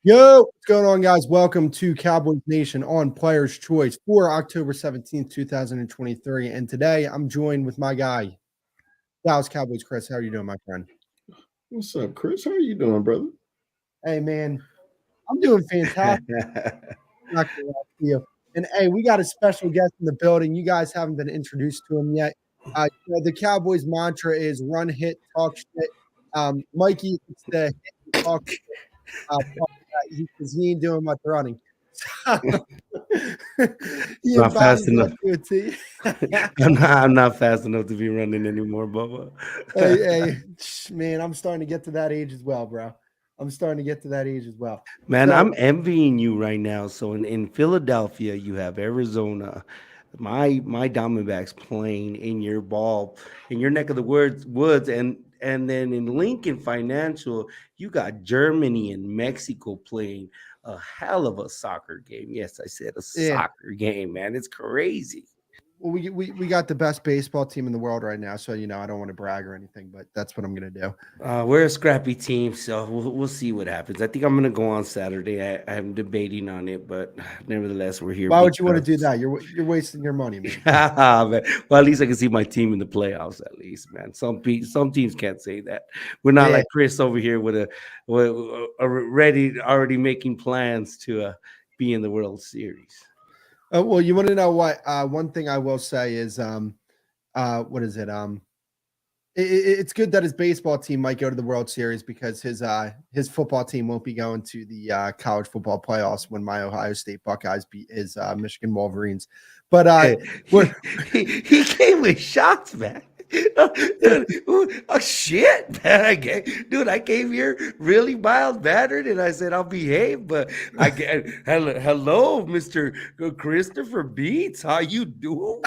Yo, what's going on, guys? Welcome to Cowboys Nation on Player's Choice for October 17th, 2023. And today I'm joined with my guy, Dallas Cowboys Chris. How are you doing, my friend? What's up, Chris? How are you doing, brother? Hey, man, I'm doing fantastic. Not gonna lie to you. And hey, we got a special guest in the building. You guys haven't been introduced to him yet. The Cowboys mantra is run, hit, talk shit. Mikey, it's the hit and talk shit. Because he ain't doing much running. He Not fast embodies enough. that to a T. I'm not fast enough to be running anymore, Bubba. Hey, man, I'm starting to get to that age as well, bro. I'm starting to get to that age as well. Man, So, I'm envying you right now. So in Philadelphia, you have Arizona. My Diamondbacks playing in your neck of the woods, and then in Lincoln Financial, you got Germany and Mexico playing a hell of a soccer game. Yes, I said a yeah, soccer game, man. It's crazy. well, we got the best baseball team in the world right now. So, I don't want to brag or anything, but that's what I'm going to do. We're a scrappy team, so we'll see what happens. I think I'm gonna go on Saturday. I'm debating on it, but nevertheless, we're here. Why would you want to do because that? You're wasting your money, man. Man. Well, at least I can see my team in the playoffs. At least, man. Some teams can't say that. We're not Yeah. like Chris over here with already making plans to be in the World Series. Well, you want to know what? One thing I will say is, what is it? It's good that his baseball team might go to the World Series because his football team won't be going to the college football playoffs when my Ohio State Buckeyes beat his Michigan Wolverines. But he came with shots, man. Dude, oh shit, man! I came here really mild mannered, and I said I'll behave. But I get hello, Mister Christopher Beats. How you doing?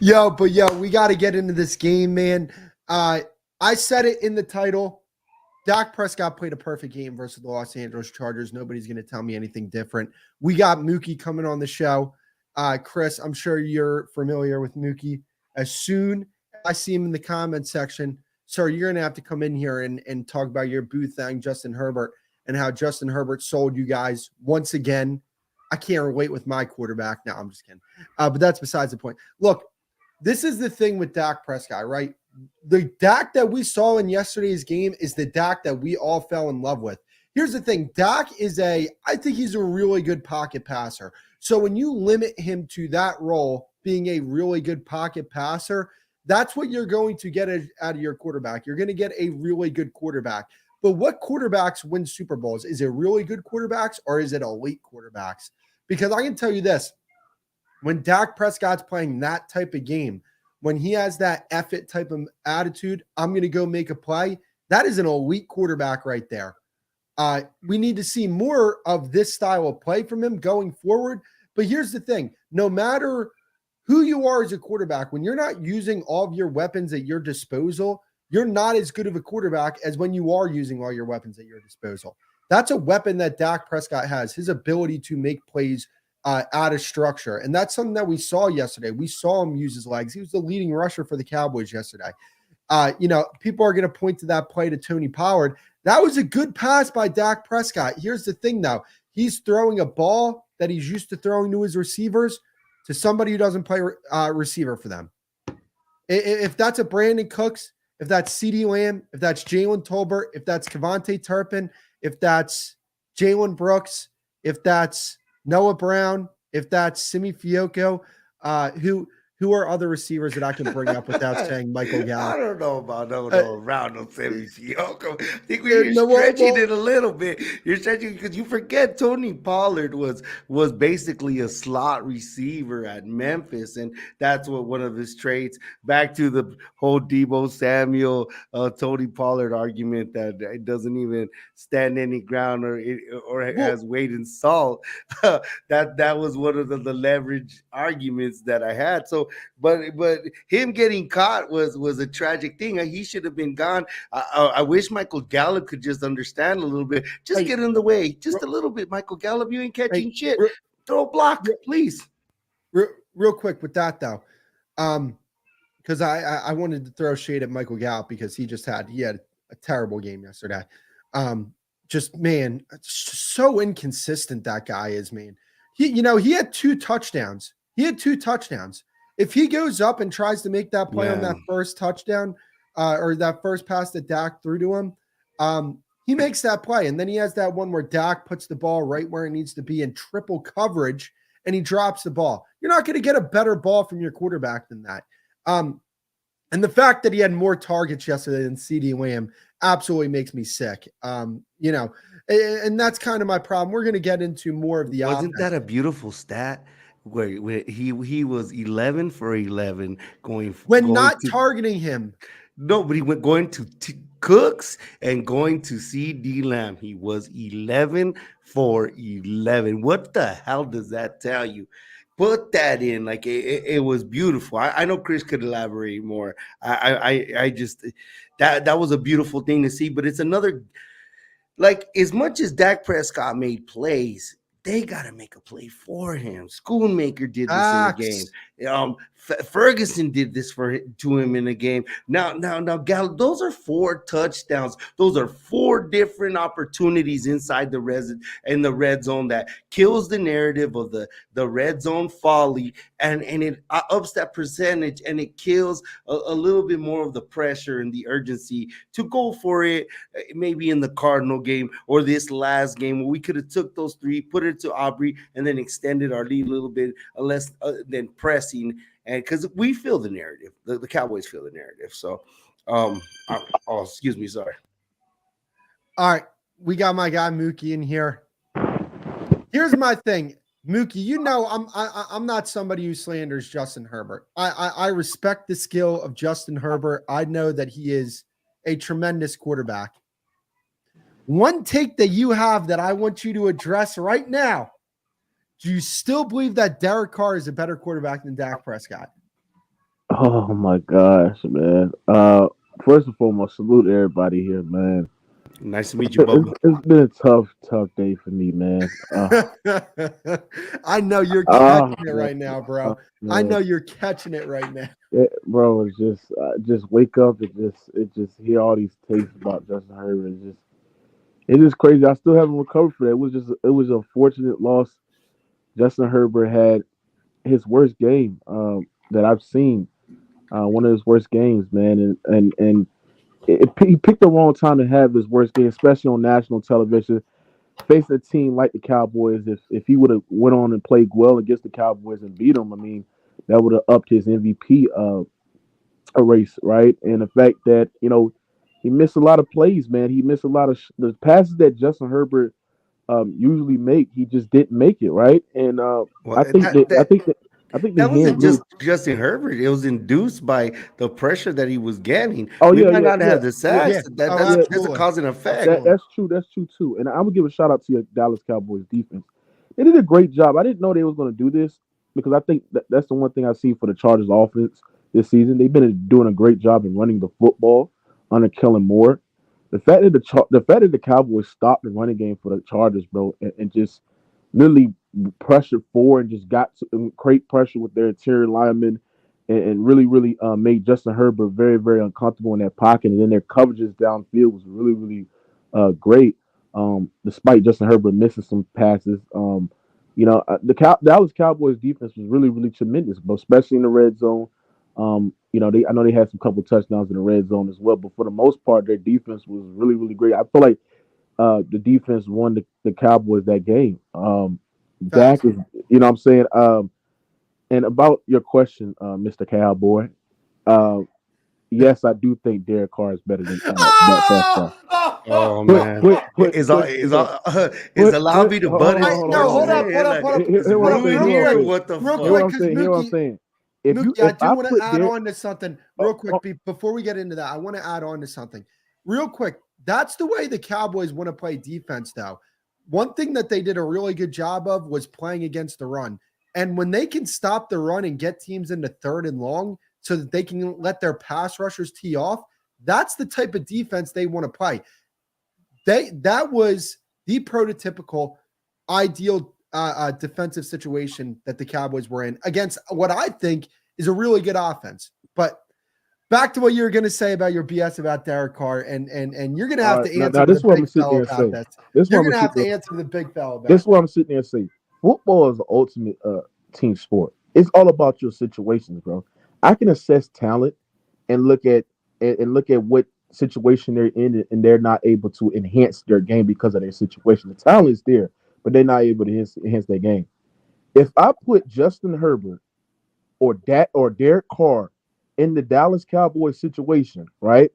yo, we got to get into this game, man. I said it in the title. Dak Prescott played a perfect game versus the Los Angeles Chargers. Nobody's going to tell me anything different. We got Mookie coming on the show. Chris, I'm sure you're familiar with Mookie. As soon as I see him in the comment section, sir, you're going to have to come in here and talk about your boo thing, Justin Herbert, and how Justin Herbert sold you guys once again. I can't relate with my quarterback. No, I'm just kidding. But that's besides the point. Look, this is the thing with Dak Prescott, right? The Dak that we saw in yesterday's game is the Dak that we all fell in love with. Here's the thing. Dak I think he's a really good pocket passer. So when you limit him to that role, being a really good pocket passer, that's what you're going to get out of your quarterback. You're going to get a really good quarterback. But what quarterbacks win Super Bowls? Is it really good quarterbacks or is it elite quarterbacks? Because I can tell you this, when Dak Prescott's playing that type of game, when he has that F it type of attitude, I'm going to go make a play, that is an elite quarterback right there. We need to see more of this style of play from him going forward. But here's the thing. No matter who you are as a quarterback, when you're not using all of your weapons at your disposal, you're not as good of a quarterback as when you are using all your weapons at your disposal. That's a weapon that Dak Prescott has, his ability to make plays out of structure. And that's something that we saw yesterday. We saw him use his legs. He was the leading rusher for the Cowboys yesterday. People are going to point to that play to Tony Pollard. That was a good pass by Dak Prescott. Here's the thing, though. He's throwing a ball that he's used to throwing to his receivers to somebody who doesn't play receiver for them. If that's a Brandon Cooks, if that's CeeDee Lamb, if that's Jalen Tolbert, if that's Kevontae Turpin, if that's Jalen Brooks, if that's Noah Brown, if that's Simi Fioco, who are other receivers that I can bring up without saying Michael Gallup? I don't know about no around no Semi Fioco. I think you're stretching it a little bit. You're stretching because you forget Tony Pollard was basically a slot receiver at Memphis, and that's what one of his traits. Back to the whole Debo Samuel, Tony Pollard argument that it doesn't even stand any ground or has weight in salt. that was one of the leverage arguments that I had. So. But him getting caught was a tragic thing. He should have been gone. I wish Michael Gallup could just understand a little bit. Just get in the way, just a little bit. Michael Gallup, you ain't catching shit. Throw a block, please. Real quick with that though, because I wanted to throw shade at Michael Gallup because he had a terrible game yesterday. just, man, so inconsistent that guy is, man. He had 2 touchdowns. If he goes up and tries to make that play on that first touchdown or that first pass that Dak threw to him, he makes that play. And then he has that one where Dak puts the ball right where it needs to be in triple coverage, and he drops the ball. You're not going to get a better ball from your quarterback than that. And the fact that he had more targets yesterday than CeeDee Lamb absolutely makes me sick. And that's kind of my problem. We're going to get into more of the Wasn't offense. that a beautiful stat where he was 11 for 11 going targeting him? No, but he went going to Cooks and going to CeeDee Lamb. He was 11 for 11. What the hell does that tell you? Put that in, like it was beautiful. I know Chris could elaborate more. I just that was a beautiful thing to see. But it's another, like, as much as Dak Prescott made plays, they got to make a play for him. Schoonmaker did this in the game. Ferguson did this to him in the game. Now, Gallup, those are 4 touchdowns. Those are 4 different opportunities inside the red zone that kills the narrative of the red zone folly, and it ups that percentage, and it kills a little bit more of the pressure and the urgency to go for it. Maybe in the Cardinal game or this last game where we could have took those 3, put it to Aubrey, and then extended our lead a little bit less than pressing. And because we feel the narrative, the Cowboys feel the narrative. So, excuse me, sorry. All right, we got my guy Mookie in here. Here's my thing, Mookie. I'm not somebody who slanders Justin Herbert. I respect the skill of Justin Herbert. I know that he is a tremendous quarterback. One take that you have that I want you to address right now. Do you still believe that Derek Carr is a better quarterback than Dak Prescott? Oh my gosh, man. First and foremost, salute everybody here, man. Nice to meet you, Bubba. It's been a tough day for me, man. I know you're catching it right now, bro. I know you're catching it right now. Bro, it's just wake up and just hear all these takes about Justin Herbert. It's just crazy. I still haven't recovered for that. It was a fortunate loss. Justin Herbert had his worst game that I've seen. One of his worst games, man, and he picked the wrong time to have his worst game, especially on national television. Facing a team like the Cowboys, if he would have went on and played well against the Cowboys and beat them, I mean, that would have upped his MVP race, right? And the fact that he missed a lot of plays, man. He missed a lot of the passes that Justin Herbert usually make. He just didn't make it, right? And I think that wasn't just Justin Herbert. It was induced by the pressure that he was getting. We might not have the sacks. That's a cause and effect. That's true too. And I would give a shout out to your Dallas Cowboys defense. They did a great job. I didn't know they was going to do this because I think that's the one thing I see for the Chargers offense this season. They've been doing a great job in running the football under Kellen Moore. The fact that the Cowboys stopped the running game for the Chargers, bro, and just literally pressured forward and just got to create pressure with their interior linemen and really made Justin Herbert very, very uncomfortable in that pocket. And then their coverages downfield was really, really great, despite Justin Herbert missing some passes. The Dallas Cowboys defense was really, really tremendous, but especially in the red zone. I know they had some couple touchdowns in the red zone as well, but for the most part, their defense was really, really great. I feel like the defense won the Cowboys that game. Dak is, what I'm saying. And about your question, Mr. Cowboy, yes, I do think Derek Carr is better than Dak Prescott. Oh man, allow me to butt in. No, hold up. What the fuck? Hear what I'm saying. I do want to add on to something real quick before we get into that. I want to add on to something real quick. That's the way the Cowboys want to play defense, though. One thing that they did a really good job of was playing against the run. And when they can stop the run and get teams into 3rd and long so that they can let their pass rushers tee off, that's the type of defense they want to play. That was the prototypical ideal defensive situation that the Cowboys were in against what I think is a really good offense. But back to what you were going to say about your BS about Derek Carr, and you're going to have to answer now to this is the what I'm big sitting fella there about saying. this. You're going to have to answer to the big fella about this. Is what I'm sitting there saying. Football is the ultimate team sport. It's all about your situations, bro. I can assess talent and look at what situation they're in, and they're not able to enhance their game because of their situation. The talent is there, but they're not able to enhance their game. If I put Justin Herbert or Derek Carr in the Dallas Cowboys situation, right?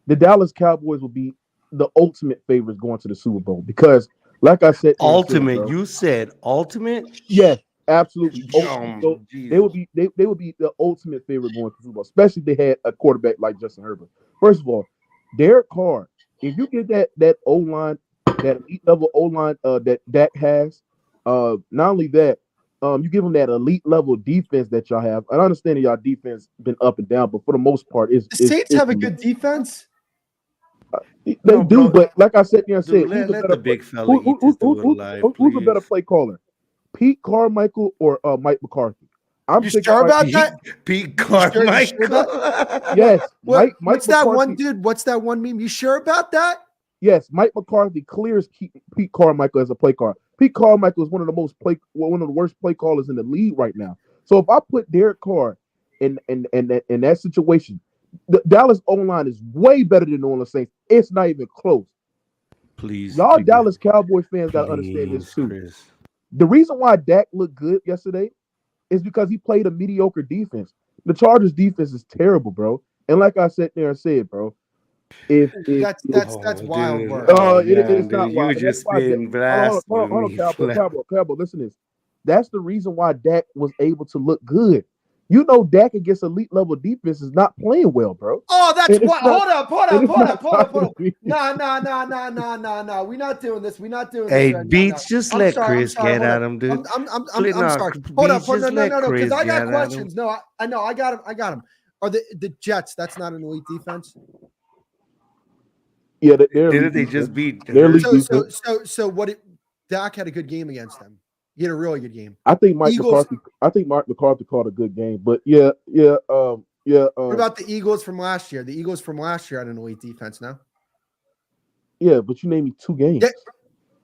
The Dallas Cowboys will be the ultimate favorites going to the Super Bowl because, like I said, Ultimate. You said ultimate? yes, absolutely. So Jesus. they would be the ultimate favorite going to the Super Bowl, especially if they had a quarterback like Justin Herbert. First of all, Derek Carr, if you get that O line, that elite level O line that Dak has, not only that, you give them that elite level defense that y'all have. I understand that y'all defense been up and down, but for the most part, the Saints have a good defense. They do, but like I said, who's let the big fella eat this who's a better play caller, Pete Carmichael or Mike McCarthy? You sure about that? Pete Carmichael. Yes. Mike what's that McCarthy, one dude? What's that one meme? You sure about that? Yes, Mike McCarthy clears Pete Carmichael as a play caller. Pete Carmichael is one of the worst play callers in the league right now. So if I put Derek Carr in that situation, the Dallas O-line is way better than the New Orleans Saints. It's not even close. Please, y'all Dallas Cowboys fans got to understand this too. Chris. The reason why Dak looked good yesterday is because he played a mediocre defense. The Chargers defense is terrible, bro. And like I said there and said, bro, that's wild work. It's not wild. You just been blasphemy. Hold on, Cowboy, listen to this. That's the reason why Dak was able to look good. You know, Dak against elite level defense is not playing well, bro. Oh, that's what. Hold up. No. We're not doing this. Hey, right Beats, now. just let Chris get at him, dude. I'm sorry. Hold up. No, because I got questions. No, I know. I got him. Are the Jets? That's not an elite defense. Yeah, they just beat? So what? Dak had a good game against them. He had a really good game. I think Mark McCarthy called a good game, but yeah. What about the Eagles from last year? The Eagles from last year had an elite defense. Now. Yeah, but you named me 2 games. Yeah.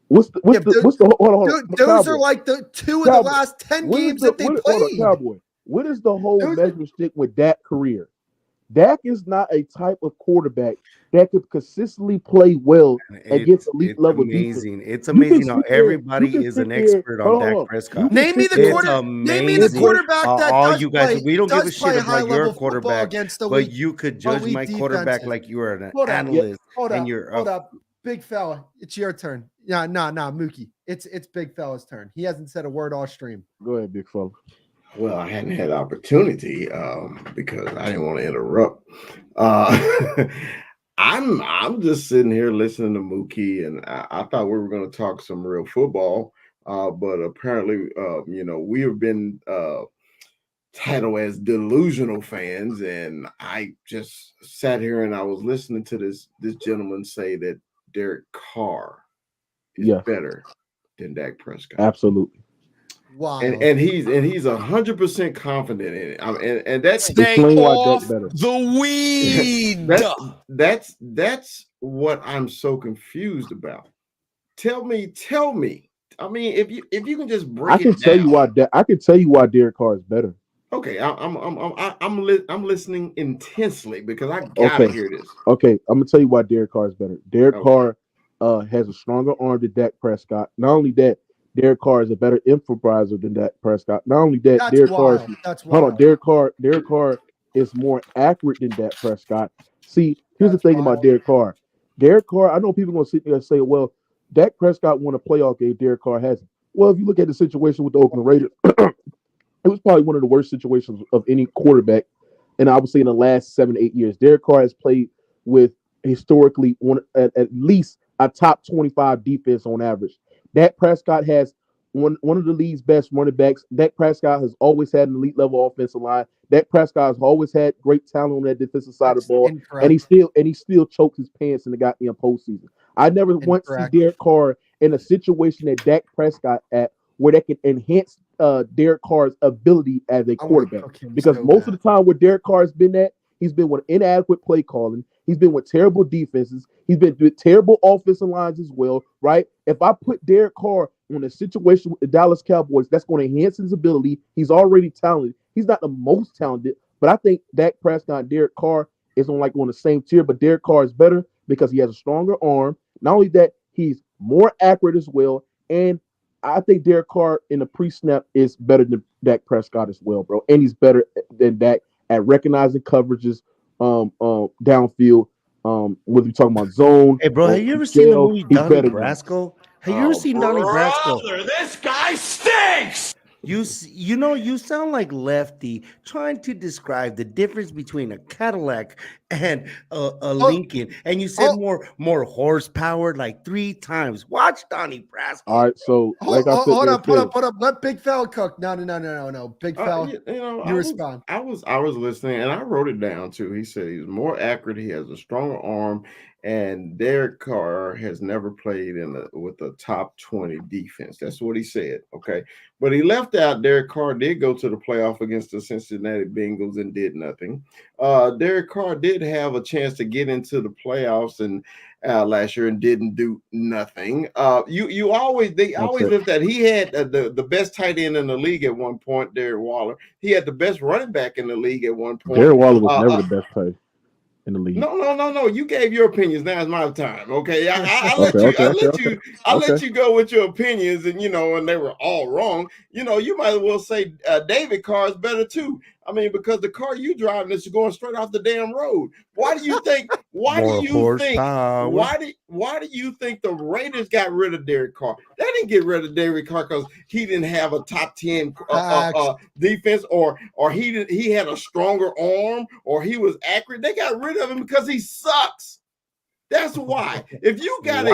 What's the hold on? Dude, those are like the 2 of the last 10 games that they played. Cowboy. What is the whole measuring stick with Dak's career? Dak is not a type of quarterback that could consistently play well against elite level defense. It's amazing how everybody is an expert on Dak Prescott. Name me the quarterback that all you guys. We don't give a shit about your quarterback, but you could judge my quarterback like you are an analyst. Hold up, big fella. It's your turn. Nah, Mookie. It's big fella's turn. He hasn't said a word all stream. Go ahead, big fella. Well, I hadn't had the opportunity because I didn't want to interrupt. I'm just sitting here listening to Mookie, and I thought we were going to talk some real football, but apparently, we have been titled as delusional fans, and I just sat here and I was listening to this gentleman say that Derek Carr is better than Dak Prescott. Absolutely. Wow. And he's 100% confident in it. And that's stay off the weed. that's what I'm so confused about. Tell me. I mean, if you can just break it down. I can tell you why Derek Carr is better. Okay, I'm listening intensely because I gotta hear this. Okay, I'm gonna tell you why Derek Carr is better. Derek Carr has a stronger arm than Dak Prescott. Not only that, Derek Carr is a better improviser than Dak Prescott. Not only that, Derek Carr is more accurate than Dak Prescott. See, here's the thing about Derek Carr. Derek Carr, I know people are going to sit there and say, well, Dak Prescott won a playoff game, Derek Carr hasn't. Well, if you look at the situation with the Oakland Raiders, it was probably one of the worst situations of any quarterback. And I would say in the last 7-8 years, Derek Carr has played with historically at least a top 25 defense on average. Dak Prescott has one of the league's best running backs. Dak Prescott has always had an elite level offensive line. Dak Prescott has always had great talent on that defensive side of the ball, and he still choked his pants in the goddamn postseason. I never once see Derek Carr in a situation that Dak Prescott at where that can enhance Derek Carr's ability as a quarterback. Because most of the time where Derek Carr has been at, He's been with inadequate play calling. He's been with terrible defenses. He's been with terrible offensive lines as well, right? If I put Derek Carr on a situation with the Dallas Cowboys, that's going to enhance his ability. He's already talented. He's not the most talented, but I think Dak Prescott and Derek Carr is on the same tier, but Derek Carr is better because he has a stronger arm. Not only that, he's more accurate as well, and I think Derek Carr in the pre-snap is better than Dak Prescott as well, bro. And he's better than Dak at recognizing coverages downfield. Whether you're talking about zone. Hey, bro, have you ever seen the movie Donnie Brasco? Have you ever seen Donnie Brasco? This guy stinks. You sound like Lefty trying to describe the difference between a Cadillac and a Lincoln, and you said more horsepower like 3 times. Watch Donnie Brasco. All right, so hold up. Let Big Fella cook. No. Big Fella, you respond. I was listening, and I wrote it down too. He said he's more accurate. He has a stronger arm. And Derek Carr has never played with a top 20 defense. That's what he said. Okay. But he left out Derek Carr did go to the playoff against the Cincinnati Bengals and did nothing. Derek Carr did have a chance to get into the playoffs and last year and didn't do nothing. They always looked at he had the best tight end in the league at one point, Darren Waller. He had the best running back in the league at one point. Darren Waller was never the best tight in the league. No. You gave your opinions. Now it's my time. Okay. I let you go with your opinions, and and they were all wrong. You might as well say David Carr is better too. I mean, because the car you driving is going straight off the damn road. Why do you think? Why do you think the Raiders got rid of Derek Carr? They didn't get rid of Derek Carr because he didn't have a top 10 defense, or he had a stronger arm, or he was accurate. They got rid of him because he sucks. That's why. If you got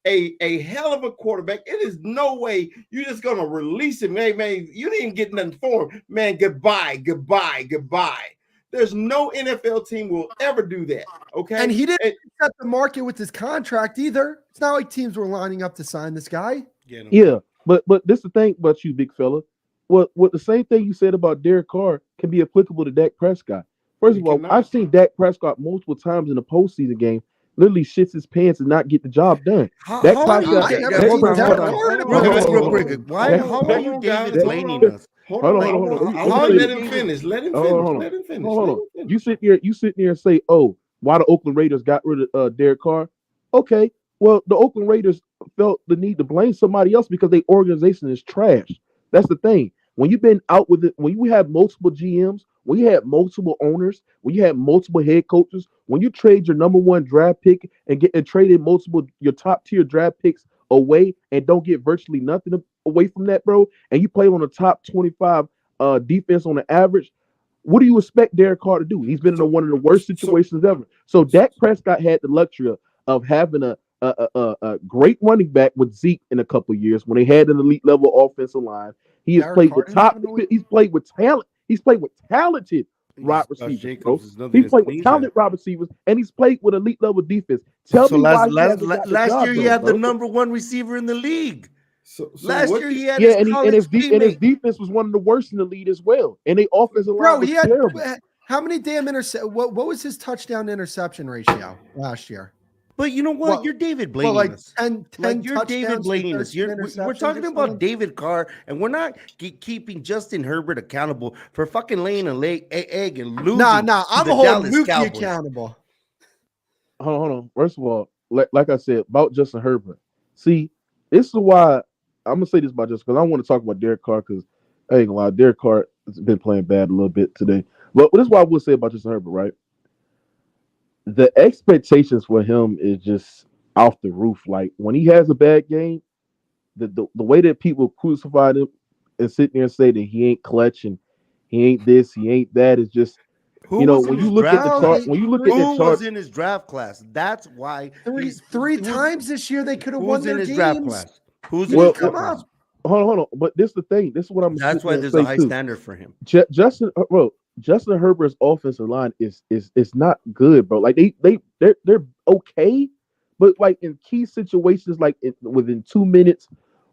a hell of a quarterback, it is no way you're just gonna release him. Man, you didn't get nothing for him. Man, goodbye. There's no NFL team will ever do that. Okay. And he didn't set the market with his contract either. It's not like teams were lining up to sign this guy. Yeah, but this is the thing about you, big fella. What the same thing you said about Derek Carr can be applicable to Dak Prescott. First of all, I've seen Dak Prescott multiple times in a postseason game literally shits his pants and not get the job done. How are you David blaming us? Hold on. Let him finish. Hold on. You sit there and say, "Oh, why the Oakland Raiders got rid of Derek Carr?" Okay, well, the Oakland Raiders felt the need to blame somebody else because their organization is trash. That's the thing. When you've been out with it, when you have multiple GMs, when you have multiple owners, when you have multiple head coaches, when you trade your number 1 draft pick and traded your top tier draft picks away and don't get virtually nothing away from that, bro, and you play on a top 25 defense on the average, what do you expect Derek Carr to do? He's been in one of the worst situations ever. So Dak Prescott had the luxury of having a great running back with Zeke in a couple of years when they had an elite level offensive line. He has played with he's played with talent. He's played with talented wide receivers, bro. He's played with talented wide receivers, and he's played with elite level defense. Last year he had the number 1 receiver in the league. Last year he had his defense was one of the worst in the league as well. And they offensive line was terrible. How many damn what was his touchdown interception ratio last year? But you know what? You're David blaming us. You're David blaming us. We're talking about David Carr, and we're not keeping Justin Herbert accountable for fucking laying an egg and losing. Nah. I'm holding Mookie accountable. Hold on. First of all, like I said about Justin Herbert. See, this is why I'm gonna say this about Justin, because I want to talk about Derek Carr, because I ain't gonna lie, Derek Carr has been playing bad a little bit today. But this is what I will say about Justin Herbert, right? The expectations for him is just off the roof. Like when he has a bad game, the way that people crucify him and sit there and say that he ain't clutch and he ain't this, he ain't that, is just when you look at the chart, who was in his draft class? That's why three times this year they could have won their games. Draft class? Who's in his draft class? Hold on. But this is the thing. This is what I'm. That's why there's a high standard for him. Justin Herbert's offensive line is not good, bro. Like they're okay, but like in key situations, like within 2 minutes,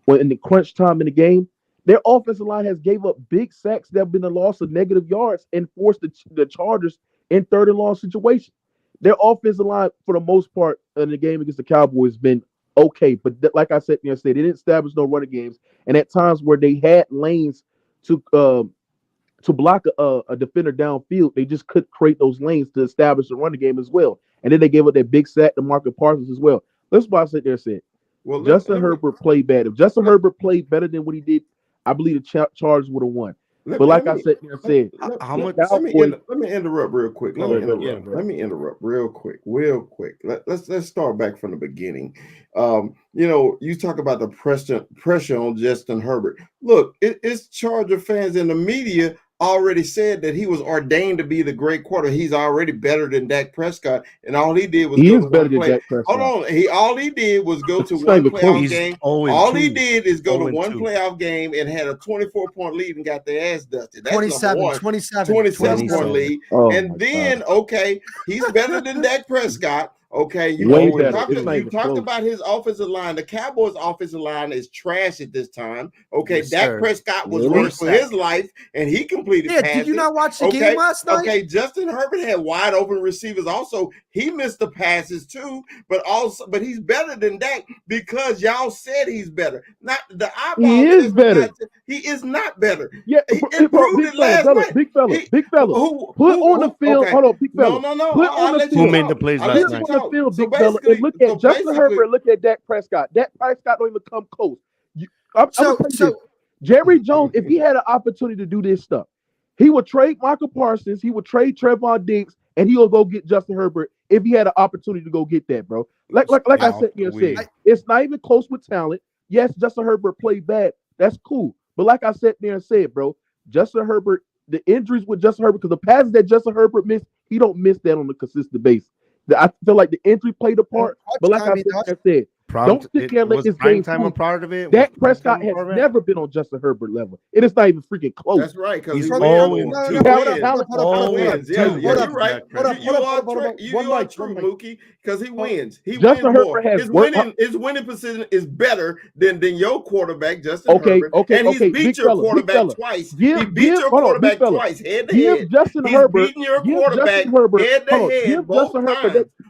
or in the crunch time in the game, Their offensive line has gave up big sacks that have been a loss of negative yards and forced the Chargers in third and long situations. Their offensive line, for the most part, in the game against the Cowboys, has been okay. But like I said, they didn't establish no running games, and at times where they had lanes to block a defender downfield, they just couldn't create those lanes to establish a running game as well. And then they gave up that big sack to Marcus Parsons as well. That's why I sit there and said, well, Justin Herbert played bad. If Justin Herbert played better than what he did, I believe the Chargers would have won. But like I said, let me interrupt real quick. Let me interrupt real quick. Let's start back from the beginning. You talk about the pressure on Justin Herbert. Look, it's Charger fans in the media already said that he was ordained to be the great quarterback. He's already better than Dak Prescott, and all he did was go to one play. Hold on, all he did was go to one playoff game. All he did is go to one playoff game and had a 24-point lead and got their ass dusted. That's 27-point lead. And then, okay, he's better than Dak Prescott. Okay, you talked about his offensive line. The Cowboys' offensive line is trash at this time. Okay, yes, Dak Prescott was running for his life, and he completed passes. Did you not watch the game last night? Okay, Justin Herbert had wide open receivers. Also, he missed the passes too, but he's better than Dak because y'all said he's better. Not the eyeball. He is better. He is not better. Yeah, he improved it last night. Big fella. Put on the field. Okay. Hold on, big fella. No. Put on the field. Who made the plays last night? Field, big fella, and look at Justin Herbert. Look at Dak Prescott. Dak Prescott don't even come close. Jerry Jones, if he had an opportunity to do this stuff, he would trade Michael Parsons. He would trade Trevon Diggs, and he will go get Justin Herbert if he had an opportunity to go get that, bro. Like I said, it's not even close with talent. Yes, Justin Herbert played bad. That's cool. But like I said there and said, bro, Justin Herbert, the injuries with Justin Herbert, because the passes that Justin Herbert missed, he don't miss that on a consistent basis. I feel like the injury played a part, but like I said, don't sit there and let this game time a part of it. Dak Prescott has never been on Justin Herbert level. It is not even freaking close. That's right, because he's always wins. You're right. You are true, Mookie, because he wins. He wins more. His winning position is better than your quarterback, Justin Herbert. And he's beat your quarterback twice. He beat your quarterback twice, head to head. He's beating your quarterback head to head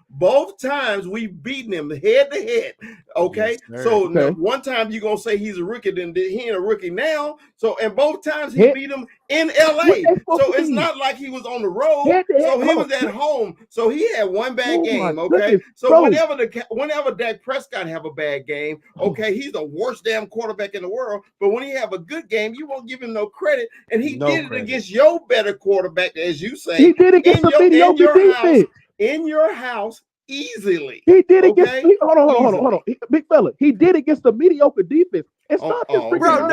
both times we've beaten him head to head. Okay. Yes, so one time you're gonna say he's a rookie, then he ain't a rookie now. So and both times he beat him in LA. So it's not like he was on the road. So he was at home. So he had one bad game. Okay. So whenever Dak Prescott have a bad game, okay, he's the worst damn quarterback in the world. But when he have a good game, you won't give him no credit. And he did it against your better quarterback, as you say. He did it against the mediocre defense. In your house easily. He did it against hold on. Big fella. He did it against the mediocre defense. It's not this freaking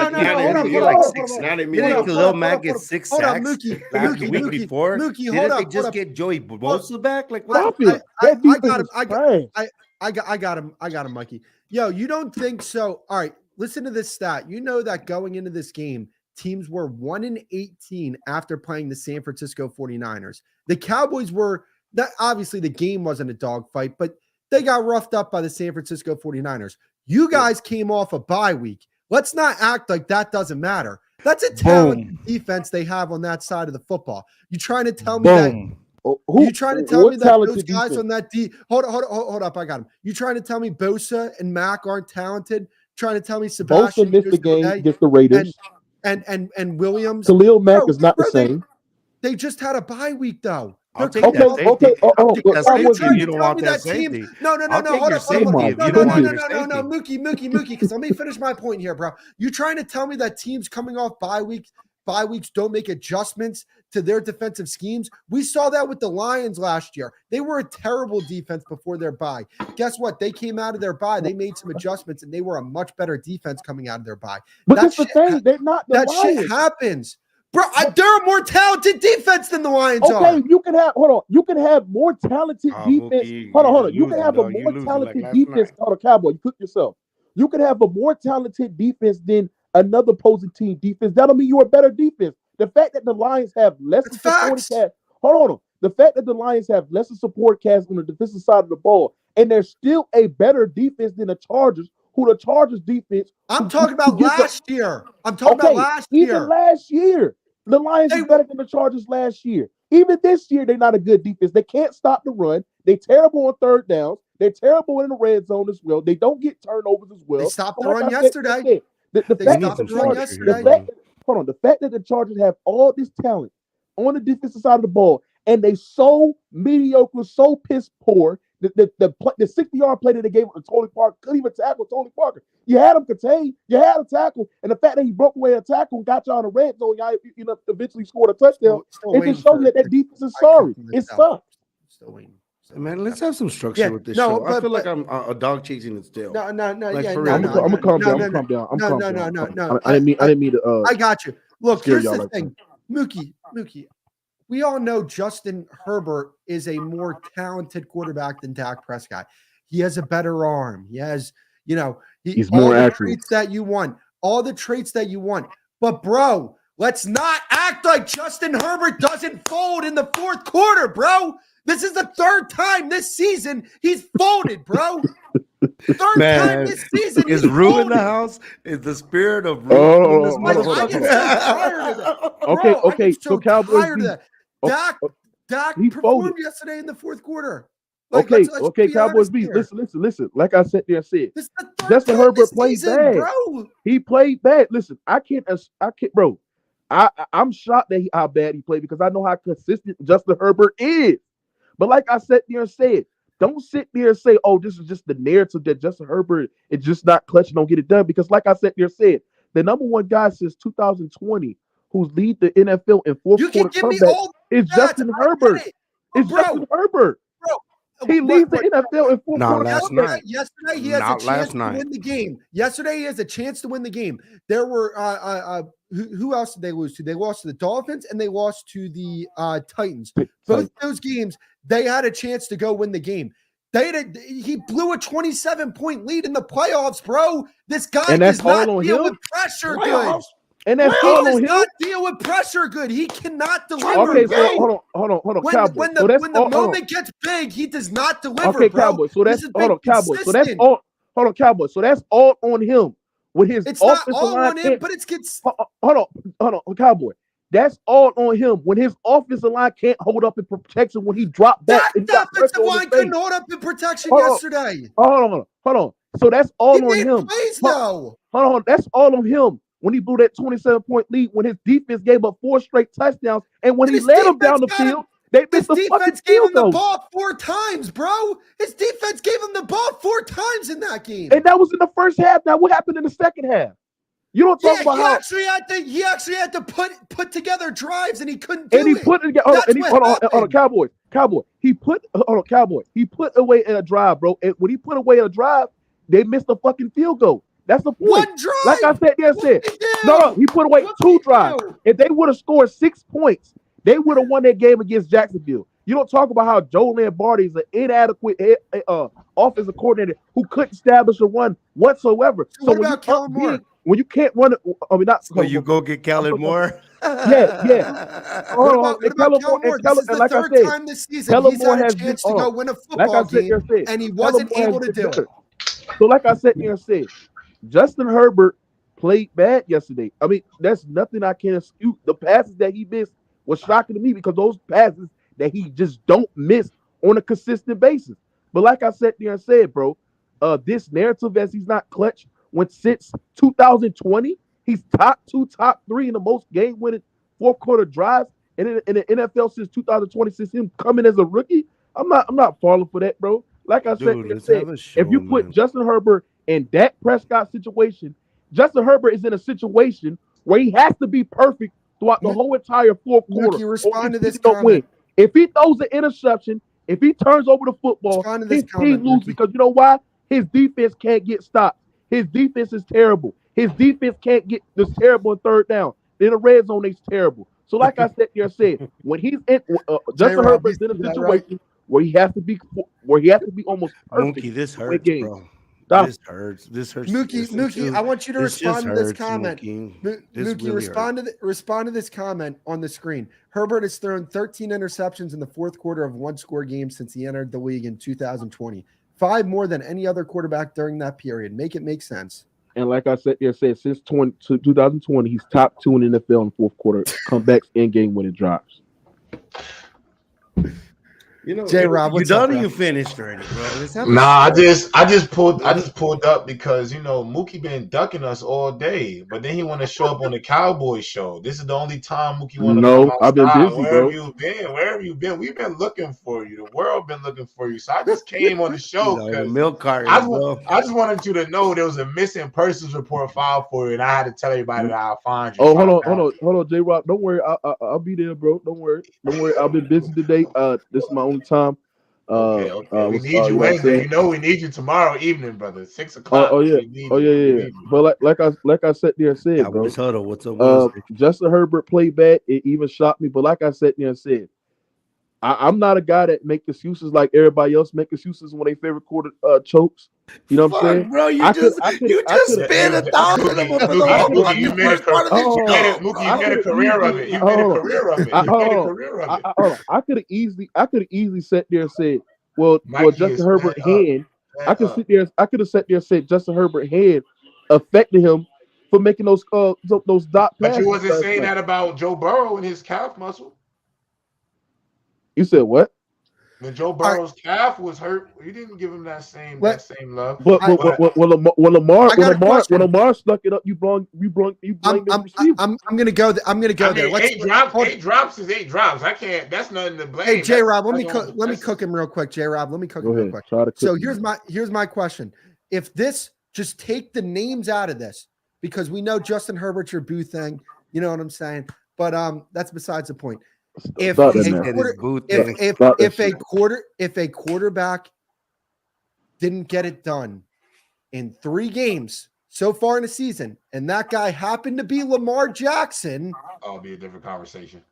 Khalil Mack gets 6 sacks. Hold on, Mookie. The week before. Mookie, didn't they just get Joey Bosa back? Like what? I got him, Mikey. Yo, you don't think so? All right, listen to this stat. You know that going into this game, teams were 1-18 after playing the San Francisco 49ers. The Cowboys were that obviously the game wasn't a dogfight, but they got roughed up by the San Francisco 49ers. You guys came off a bye week. Let's not act like that doesn't matter. That's a talented defense they have on that side of the football. You trying to tell me that? You trying to tell me that those guys defense on that hold up, I got him. You trying to tell me Bosa and Mack aren't talented? Trying to tell me Sebastian Bosa missed the game against the Raiders and Williams? Khalil Mack is not the same. They just had a bye week though. I'll take that safety. You don't want that safety. No, hold up. No, Mookie, because let me finish my point here, bro. You trying to tell me that teams coming off bye weeks don't make adjustments to their defensive schemes? We saw that with the Lions last year. They were a terrible defense before their bye. Guess what? They came out of their bye. They made some adjustments, and they were a much better defense coming out of their bye. But that's the thing. They're not the Lions. Shit happens. Bro, they're a more talented defense than the Lions are. Okay, you can have more talented defense. Hold on. You can have a more talented defense. Hold on, Cowboy, you cook yourself. You can have a more talented defense than another opposing team defense. That'll mean you're a better defense. The fact that the Lions have less support cast. Hold on. The fact that the Lions have less support cast on the defensive side of the ball, and they're still a better defense than the Chargers, who the Chargers defense. I'm talking about last year. I'm talking about last year. Even last year, the Lions are better than the Chargers last year. Even this year, they're not a good defense. They can't stop the run. They're terrible on third downs. They're terrible in the red zone as well. They don't get turnovers as well. They stopped the run yesterday. The fact that the Chargers have all this talent on the defensive side of the ball, and they so mediocre, so piss poor. The 60-yard play that they gave to Tony Parker couldn't even tackle Tony Parker. You had him contained, you had a tackle, and the fact that he broke away a tackle and got you on the red zone, y'all eventually scored a touchdown. It just shows that defense is sorry. It sucks. Still waiting. Man, let's have some structure with this show. I feel like I'm a dog chasing its tail. No. I'm gonna calm down. No. I didn't mean to. I got you. Look, here's the thing, Mookie. We all know Justin Herbert is a more talented quarterback than Dak Prescott. He has a better arm. He has, he's more accurate. Traits that you want, all the traits that you want. But bro, let's not act like Justin Herbert doesn't fold in the fourth quarter, bro. This is the third time this season he's folded, bro. Third time this season is Rue in the house? Is the spirit of Rue? I get so tired of that. Bro, okay. So Cowboys. Dak performed yesterday in the fourth quarter. Let's Cowboys beat. Listen. Like I said there, Justin Herbert played bad. Bro. He played bad. Listen, I can't, bro. I'm shocked at how bad he played because I know how consistent Justin Herbert is. But like I said there and said, don't sit there and say, "Oh, this is just the narrative that Justin Herbert is just not clutch and don't get it done." Because like I said there and said, the number one guy since 2020 who's lead the NFL in fourth quarter comeback is Justin Herbert. It's Justin Herbert. Bro, he leads the NFL in fourth quarter comeback. Yesterday, he has a chance to win the game. Yesterday, he has a chance to win the game. There were who else did they lose to? They lost to the Dolphins and they lost to the Titans. Both those games, they had a chance to go win the game. He blew a 27-point lead in the playoffs, bro. This guy does not deal with pressure good. And that's all on him. Not deal with pressure good. He cannot deliver. Okay, so hold on. When the moment gets big, he does not deliver. Okay, Cowboys. So that's Cowboys. So that's all. Hold on, Cowboys. So that's all on him. With his it's not all on him, but it's gets. Hold on, Cowboy. That's all on him when his offensive line can't hold up in protection when he dropped back. That offensive line couldn't hold up in protection yesterday. Hold on. So that's all on him. Hold on. That's all on him. When he blew that 27-point lead, when his defense gave up 4 straight touchdowns, and when he led them down the field, they missed the fucking defense gave him field the ball 4 times, bro. His defense gave him the ball 4 times in that game. And that was in the first half. Now, what happened in the second half? You don't talk about how he actually had to put together drives, and he couldn't do it. And he put it together. Hold on, Cowboy. He put away in a drive, bro. And when he put away a drive, they missed the fucking field goal. That's the point. One drive. Like I said, no, he put away 2 drives. If they would have scored 6 points, they would have won that game against Jacksonville. You don't talk about how Joe Lombardi is an inadequate offensive coordinator who couldn't establish a run whatsoever. So what about Kellen Moore? When you can't run it, So you go get Kellen Moore? Yeah. What about Kellen Moore? This is the third time this season he's had a chance to go win a football game, and he wasn't able to do it. So like I said there said, Justin Herbert played bad yesterday. I mean, that's nothing I can dispute. The passes that he missed was shocking to me because those passes that he just don't miss on a consistent basis. But like I said there and said, bro, this narrative as he's not clutch when since 2020, he's top 2, top 3 in the most game-winning fourth quarter drives in the NFL since 2020, since him coming as a rookie. I'm not falling for that, bro. Like I said, if you put Justin Herbert in Dak Prescott situation, Justin Herbert is in a situation where he has to be perfect throughout the whole entire fourth quarter. You respond to this comment. If he throws an interception, if he turns over the football, his team loses because you know why? His defense can't get stopped. His defense is terrible. His defense can't get this terrible in third down. In the red zone, it's terrible. So like I said, when he's in Justin Herbert's in a situation where he has to be almost perfect. Mookie, this hurts, bro. This hurts. Mookie, I want you to respond to this comment. Mookie, respond to this comment on the screen. Herbert has thrown 13 interceptions in the fourth quarter of 1-score games since he entered the league in 2020. 5 more than any other quarterback during that period. Make it make sense. And like I said, since 2020, he's top 2 in the NFL in the fourth quarter comebacks and game winning drives. You know, J-Rob, you what's done up, or bro? you finished already, bro? Let's have Nah, I just pulled up because Mookie been ducking us all day, but then he want to show up on the Cowboys show. This is the only time Mookie want to come No, outside. I've been busy, Where bro. have you been? Where have you been? We've been looking for you. The world been looking for you. So I just came on the show the because milk carton, I bro. just wanted you to know there was a missing persons report filed for you, and I had to tell everybody that I'll find you. Oh, hold on, J-Rock. Don't worry, I'll be there, bro. Don't worry. I've been busy today. This is my only time. Okay. We need you Wednesday. We need you tomorrow evening, brother. 6 o'clock. Yeah. But like I said there and said, bro. Huddle. What's up, Wednesday? Justin Herbert played bad. It even shocked me. But like I said there and said, I'm not a guy that make excuses like everybody else make excuses when their favorite quarter chokes. You know what I'm saying, bro? You just spent 1,000 of them for the whole Mookie, you made a career of it. You made a career of it. I could have easily sat there and said, well, Justin Herbert hand. I could have sat there and said Justin Herbert hand affected him for making those dot passes. But you wasn't saying that about Joe Burrow and his calf muscle. You said what? When Joe Burrow's calf was hurt, you didn't give him that same love. But when Lamar stuck it up, you blame the receiver. I'm gonna go. I'm gonna go there. Eight drops is 8 drops. I can't. That's nothing to blame. Hey, J-Rob, let me cook him real quick. J-Rob, let me cook him real quick. So here's my question. If this, just take the names out of this, because we know Justin Herbert's your boo thing. You know what I'm saying? But that's besides the point. If a quarterback didn't get it done in 3 games so far in the season, and that guy happened to be Lamar Jackson, that'll be a different conversation.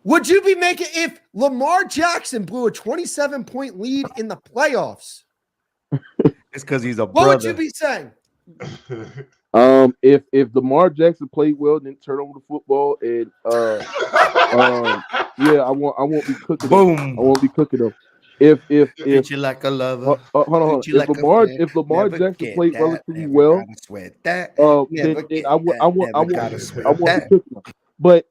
Would you be making, if Lamar Jackson blew a 27-point lead in the playoffs? It's because he's a brother. What would you be saying? If Lamar Jackson played well, then turn over the football, and I won't be cooking. Boom. I won't be cooking them. If you like a lover, hold on. If Lamar Jackson played relatively well, then I want to cook them. But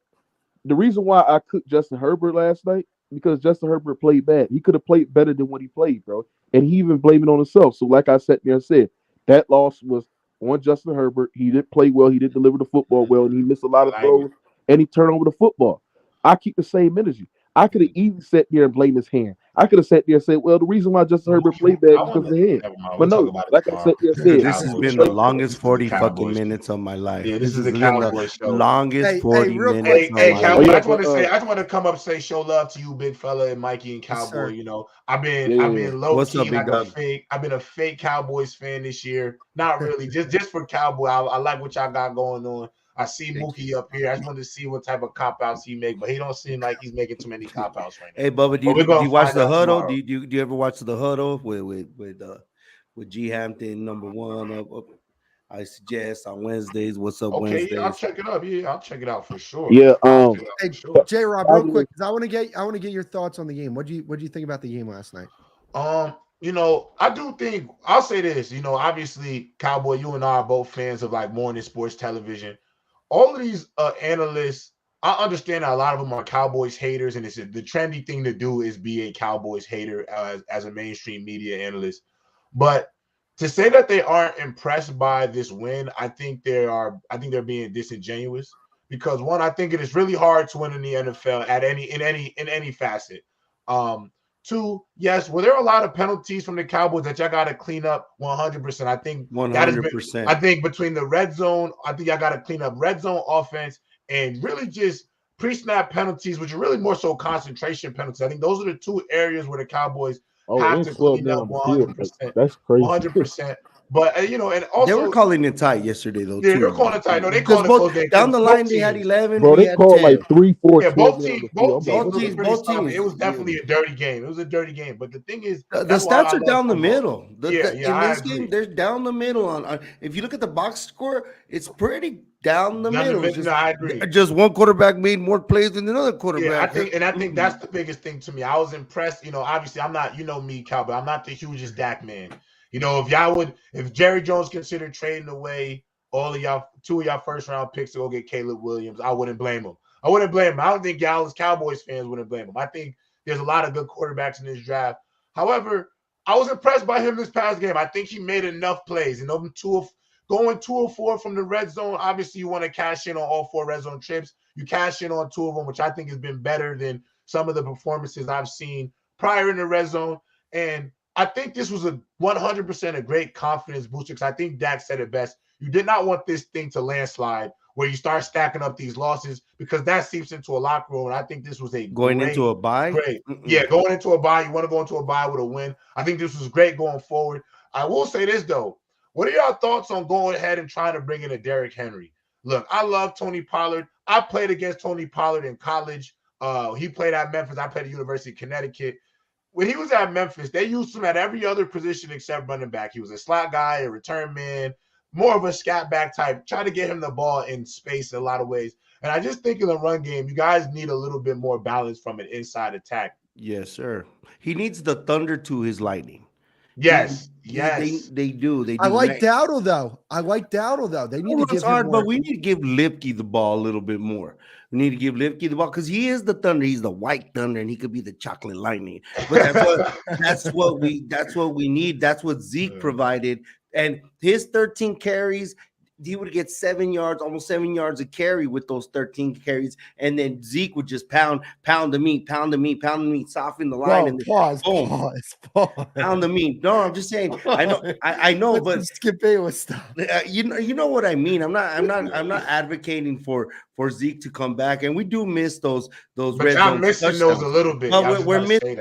the reason why I cooked Justin Herbert last night, because Justin Herbert played bad. He could have played better than what he played, bro. And he even blamed it on himself. So like I sat there and said, that loss was on Justin Herbert. He didn't play well. He didn't deliver the football well, and he missed a lot of throws, and he turned over the football. I keep the same energy. I could have even sat there and blamed his hand. I could have sat there and said, well, the reason why Justin Herbert played bad is because of the hand. But no, like I sat there and said, this has been the longest 40 fucking minutes of my life. Yeah, this is the Cowboys show. Longest 40 minutes. Hey, Cowboy, I just want to come up and say show love to you, big fella, and Mikey and Cowboy. Yes, I've been low What's key, up, big dog? I've been a fake Cowboys fan this year. Not really, just for Cowboy. I like what y'all got going on. I see Mookie up here. I just wanted to see what type of cop-outs he make, but he don't seem like he's making too many cop-outs right now. Hey, Bubba, do you watch the huddle? Do you ever watch the huddle with G Hampton #1 up? I suggest on Wednesdays. What's up, Wednesdays? Yeah, I'll check it up. Yeah, I'll check it out for sure. Yeah. Hey, J-Rob, real quick, because I want to get your thoughts on the game. What do you think about the game last night? I do think I'll say this. Obviously, Cowboy, you and I are both fans of like morning sports television. All of these analysts, I understand that a lot of them are Cowboys haters, and it's the trendy thing to do is be a Cowboys hater as a mainstream media analyst. But to say that they aren't impressed by this win, I think they're being disingenuous, because one, I think it is really hard to win in the NFL in any facet. Two, yes, there are a lot of penalties from the Cowboys that y'all got to clean up 100%. I think 100%. I think between the red zone, I think y'all got to clean up red zone offense and really just pre-snap penalties, which are really more so concentration penalties. I think those are the 2 areas where the Cowboys have to clean up 100%. That's crazy. 100%. But and also they were calling it tight yesterday, though. Yeah, they're calling it tight. No, they called it close. Down the line, they had 11. Bro, they called like 3-4. Yeah, both teams. It was definitely a dirty game. It was a dirty game. But the thing is, the stats are down the middle. In this agree. game, they're down the middle. On if you look at the box score, it's pretty down the middle. No, I agree. Just one quarterback made more plays than another Yeah, quarterback. I think that's the biggest thing to me. I was impressed. Obviously, I'm not, me, Cowboy. I'm not the hugest Dak man. If Jerry Jones considered trading away all of y'all, 2 of y'all first round picks to go get Caleb Williams, I wouldn't blame him. I don't think Dallas Cowboys fans wouldn't blame him. I think there's a lot of good quarterbacks in this draft. However, I was impressed by him this past game. I think he made enough plays. Going 2 of 4 from the red zone. Obviously, you want to cash in on all 4 red zone trips. You cash in on 2 of them, which I think has been better than some of the performances I've seen prior in the red zone. And I think this was 100% a great confidence booster, because I think Dak said it best. You did not want this thing to landslide where you start stacking up these losses, because that seeps into a locker room. And I think this was going into a bye. Great. Yeah, going into a bye. You want to go into a bye with a win. I think this was great going forward. I will say this, though. What are your thoughts on going ahead and trying to bring in a Derrick Henry? Look, I love Tony Pollard. I played against Tony Pollard in college. He played at Memphis. I played at University of Connecticut. When he was at Memphis, they used him at every other position except running back. He was a slot guy, a return man, more of a scat back type, try to get him the ball in space in a lot of ways. And I just think in the run game, you guys need a little bit more balance from an inside attack. Yes, sir. He needs the thunder to his lightning. Yes. They do. I like Dowdle, though. They need to give him more. But we need to give Lipke the ball a little bit more. We need to give Lipke the ball, because he is the thunder. He's the white thunder, and he could be the chocolate lightning. But that's what we need. That's what Zeke provided. And his 13 carries, he would get 7 yards, almost 7 yards a carry with those 13 carries, and then Zeke would just pound the meat, soften the line, and pause. Pound the meat. No, I'm just saying. I know, but Skip Bayless stuff. You know what I mean. I'm not advocating for Zeke to come back, and we do miss those. But I'm missing touchdowns. Those a little bit. But we're missing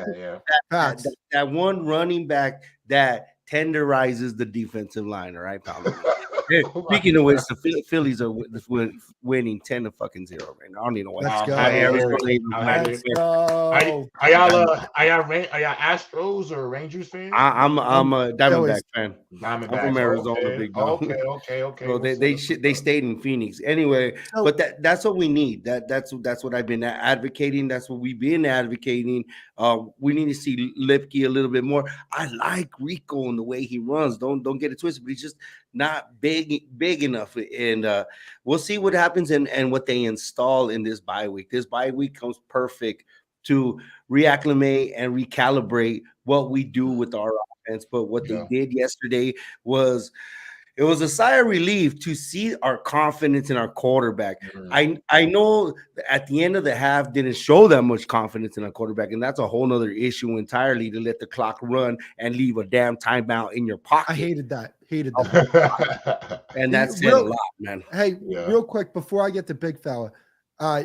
that one running back that tenderizes the defensive line. All right, pal. Speaking of which, the Phillies are winning 10-0 right now. I don't even know what. Let's go. Are y'all Astros or Rangers fans? I'm a Diamondback fan. I'm from Arizona, okay. big dog. Okay. So they stayed in Phoenix anyway. But that's what we need. That's what I've been advocating. That's what we've been advocating. We need to see Lipke a little bit more. I like Rico and the way he runs. Don't get it twisted, but he's just not big enough. And we'll see what happens and what they install in this bye week. This bye week comes perfect to reacclimate and recalibrate what we do with our offense. But what they did yesterday was, it was a sigh of relief to see our confidence in our quarterback. I know at the end of the half didn't show that much confidence in our quarterback, and that's a whole nother issue entirely, to let the clock run and leave a damn timeout in your pocket. I hated that. And that's it a lot, man. Hey, real quick before I get to big fella,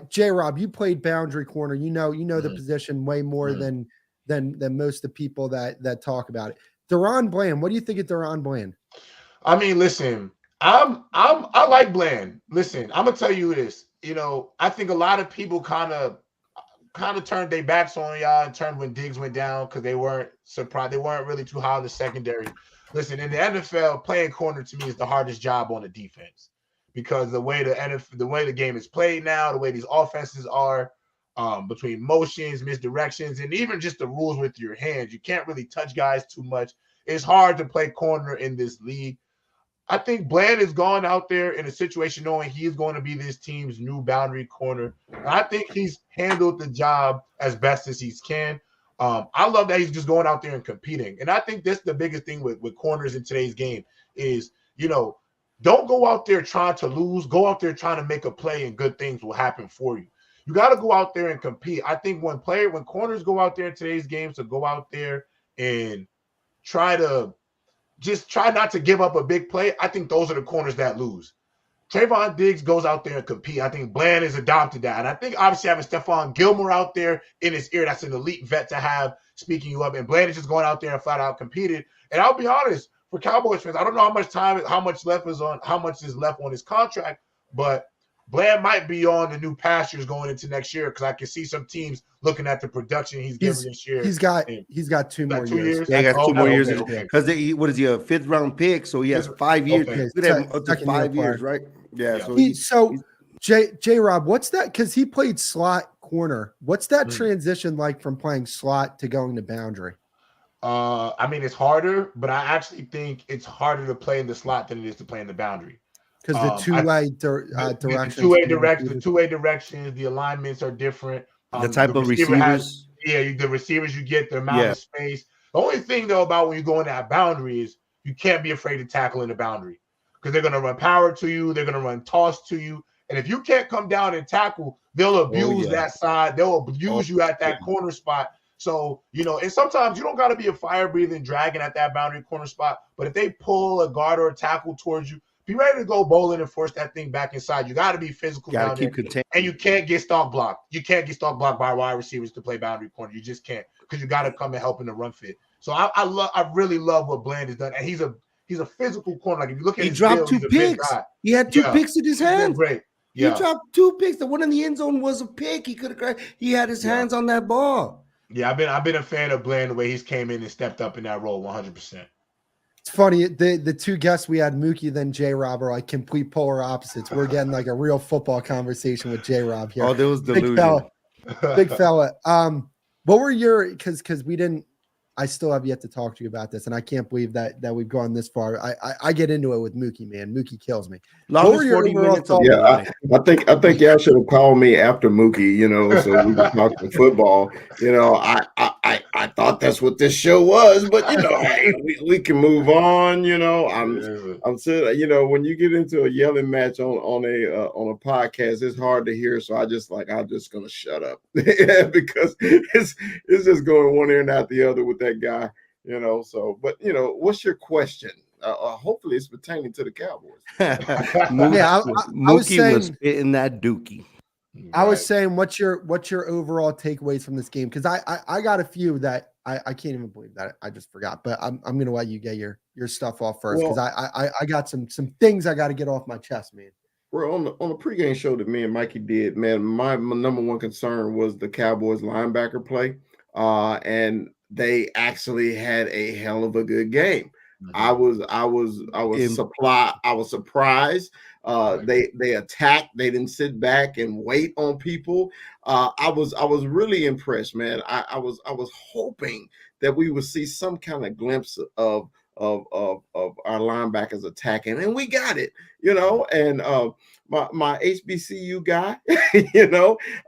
J-Rob, you played boundary corner. You know the position way more than most of the people that talk about it. Daron Bland, what do you think of Daron Bland? I mean, listen, I like Bland. Listen, I'm gonna tell you this. I think a lot of people kind of turned their backs on y'all in terms when Diggs went down, because they weren't surprised. They weren't really too high on the secondary. Listen, in the NFL, playing corner to me is the hardest job on the defense, because the way the game is played now, the way these offenses are, between motions, misdirections, and even just the rules with your hands, you can't really touch guys too much. It's hard to play corner in this league. I think Bland has gone out there in a situation knowing he's going to be this team's new boundary corner. And I think he's handled the job as best as he can. I love that he's just going out there and competing. And I think that's the biggest thing with corners in today's game is, don't go out there trying to lose. Go out there trying to make a play, and good things will happen for you. You got to go out there and compete. I think when corners go out there in today's games, to go out there and try not to give up a big play, I think those are the corners that lose. Trayvon Diggs goes out there and compete. I think Bland has adopted that. And I think obviously having Stephon Gilmore out there in his ear, that's an elite vet to have speaking you up. And Bland is just going out there and flat out competed. And I'll be honest, for Cowboys fans, I don't know how much is left on his contract, but Bland might be on the new pastures going into next year, because I can see some teams looking at the production he's given this year. He's got 2 more years. Yeah, he got 2 more years because what is he, a 5th round pick? So he has 5 years. Okay. Up to 5 years, right? Yeah. So J Rob, what's that? Because he played slot corner. What's that transition like from playing slot to going to boundary? I mean, it's harder, but I actually think it's harder to play in the slot than it is to play in the boundary. Because the two-way directions. The two-way directions, the alignments are different. The type of receivers. The receivers you get, the amount of space. The only thing, though, about when you go in that boundary is you can't be afraid to tackle in the boundary because they're going to run power to you. They're going to run toss to you. And if you can't come down and tackle, they'll abuse that side. They'll abuse you at that corner spot. So, and sometimes you don't got to be a fire-breathing dragon at that boundary corner spot. But if they pull a guard or a tackle towards you, be ready to go bowling and force that thing back inside. You got to be physical down there. And you can't get stalk blocked. You can't get stalk blocked by wide receivers to play boundary corner. You just can't because you got to come and help in the run fit. So I really love what Bland has done. And he's a physical corner. Like if you look at his dropped build, 2 picks. He had 2 picks in his hands. Great. Yeah. He dropped 2 picks. The one in the end zone was a pick. He could have. He had his hands on that ball. Yeah, I've been a fan of Bland the way he's came in and stepped up in that role 100%. It's funny. The two guests we had, Mookie then J Rob, are like complete polar opposites. We're getting like a real football conversation with J Rob here. Oh, there was delusion. Big fella. What were your because we didn't. I still have yet to talk to you about this, and I can't believe that we've gone this far. I get into it with Mookie, man. Mookie kills me. What were your 40 minutes? Yeah, I think y'all should have called me after Mookie, so we could talk some football. I thought that's what this show was, but hey, we can move on. I'm saying, when you get into a yelling match on a podcast, it's hard to hear. So I'm just gonna shut up because it's just going one ear and out the other with that guy. So but what's your question? Hopefully it's pertaining to the Cowboys. Mookie was spitting that dookie. I was saying, what's your overall takeaways from this game? Because I got a few that I can't even believe that I just forgot. But I'm gonna let you get your stuff off first because I got some things I got to get off my chest, man. Well, on the pregame show that me and Mikey did, man, my number one concern was the Cowboys linebacker play, and they actually had a hell of a good game. I was surprised. They attacked. They didn't sit back and wait on people. I was really impressed, man. I was hoping that we would see some kind of glimpse of our linebackers attacking, and we got it. And my HBCU guy,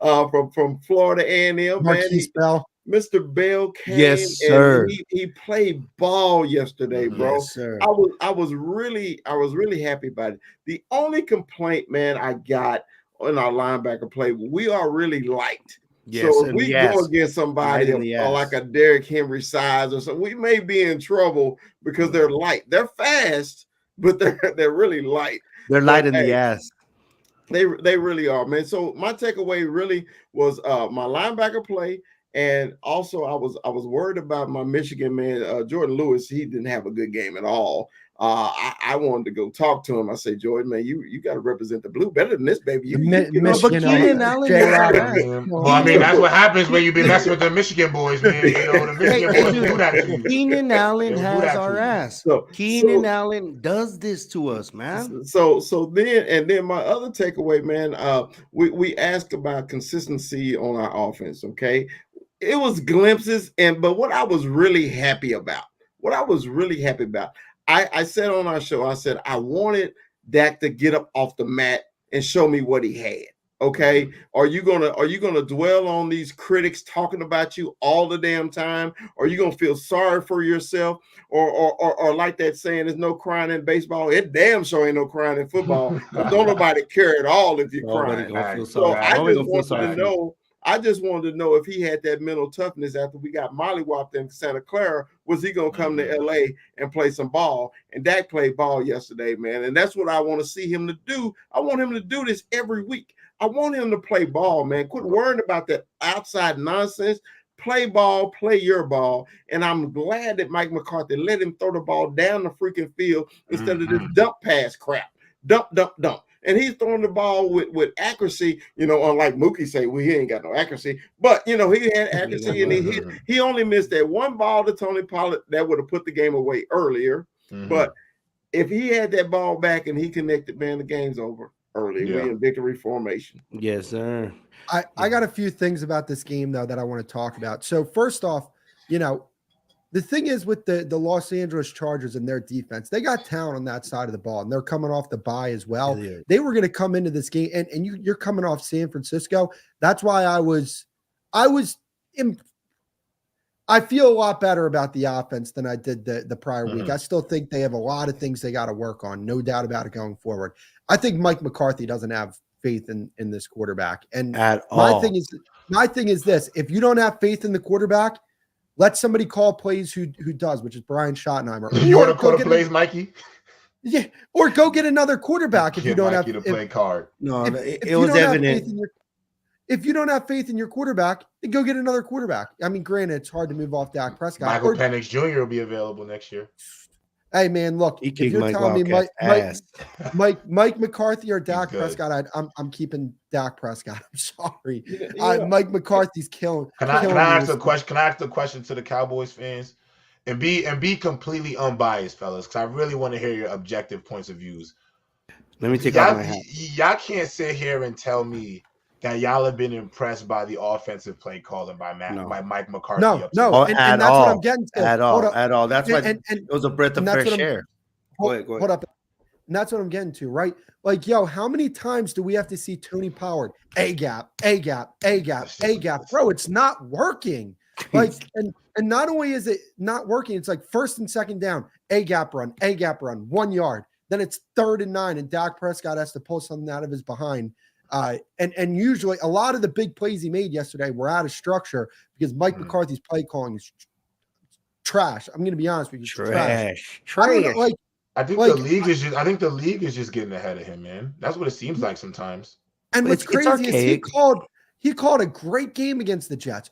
from Florida A&M, Marquise Bell. Mr. Bell came, yes, sir. And he played ball yesterday, bro. Yes, sir. I was really happy about it. The only complaint, man, I got on our linebacker play, we are really light. Yes, so if we go against somebody like a Derrick Henry size or something, we may be in trouble because they're light. They're fast, but they're really light. They're light in the ass. They really are, man. So my takeaway really was my linebacker play. And also, I was worried about my Michigan man, Jordan Lewis. He didn't have a good game at all. I wanted to go talk to him. I say, Jordan, man, you got to represent the blue better than this, baby. But Keenan Allen, well, I mean, that's what happens when you've been messing with the Michigan boys, man. The Michigan boys do that to you. Keenan Allen has our ass. Keenan Allen does this to us, man. So then my other takeaway, man, we asked about consistency on our offense. Okay. It was glimpses, but what I was really happy about, I said on our show, I said I wanted Dak to get up off the mat and show me what he had. Okay, are you gonna dwell on these critics talking about you all the damn time? Or are you gonna feel sorry for yourself? Or like that saying, there's no crying in baseball. It damn sure ain't no crying in football. Don't nobody care at all if you're crying. So I just wanted to know if he had that mental toughness after we got mollywopped in Santa Clara. Was he going to come to L.A. and play some ball? And Dak played ball yesterday, man. And that's what I want to see him to do. I want him to do this every week. I want him to play ball, man. Quit worrying about that outside nonsense. Play ball, play your ball. And I'm glad that Mike McCarthy let him throw the ball down the freaking field instead of this dump pass crap. Dump. And he's throwing the ball with accuracy, unlike Mookie say, well, he ain't got no accuracy. But, he had accuracy and he only missed that one ball to Tony Pollard that would have put the game away earlier. But if he had that ball back and he connected, man, the game's over early. Yeah. We in victory formation. Yes, sir. I got a few things about this game though that I want to talk about. So first off, the thing is with the Los Angeles Chargers and their defense, they got talent on that side of the ball, and they're coming off the bye as well. Yeah. They were going to come into this game, and you're coming off San Francisco. That's why I feel a lot better about the offense than I did the prior week. I still think they have a lot of things they got to work on, no doubt about it going forward. I think Mike McCarthy doesn't have faith in this quarterback. And At all. My thing is this: if you don't have faith in the quarterback, let somebody call plays who does, which is Brian Schottenheimer. You want to call the plays, Mikey? Yeah, or go get another quarterback if you don't Mikey have to play card. No, if it was evident. If you don't have faith in your quarterback, then go get another quarterback. I mean, granted, it's hard to move off Dak Prescott. Michael Penix Jr. will be available next year. Hey, man, look, if you're telling me Mike McCarthy or Dak Prescott, I'm keeping Dak Prescott. I'm sorry. Mike McCarthy's killing. Can I ask a question? Can I ask a question to the Cowboys fans? And be completely unbiased, fellas, because I really want to hear your objective points of views. Let me take off my hat. Y'all can't sit here and tell me that y'all have been impressed by the offensive play calling by Mike McCarthy. No, and that's what I'm getting to. At all. That's why it was a breath of fresh air. Go ahead. And that's what I'm getting to, right? Like, how many times do we have to see Tony Pollard? A gap. Bro, it's not working. Like, and not only is it not working, it's like first and second down, A gap run, 1 yard. Then it's 3rd and 9, and Dak Prescott has to pull something out of his behind. And usually a lot of the big plays he made yesterday were out of structure because Mike McCarthy's play calling is trash. I'm going to be honest with you. Trash. I think the league is just getting ahead of him, man. That's what it seems like sometimes. And what's crazy is he called a great game against the Jets.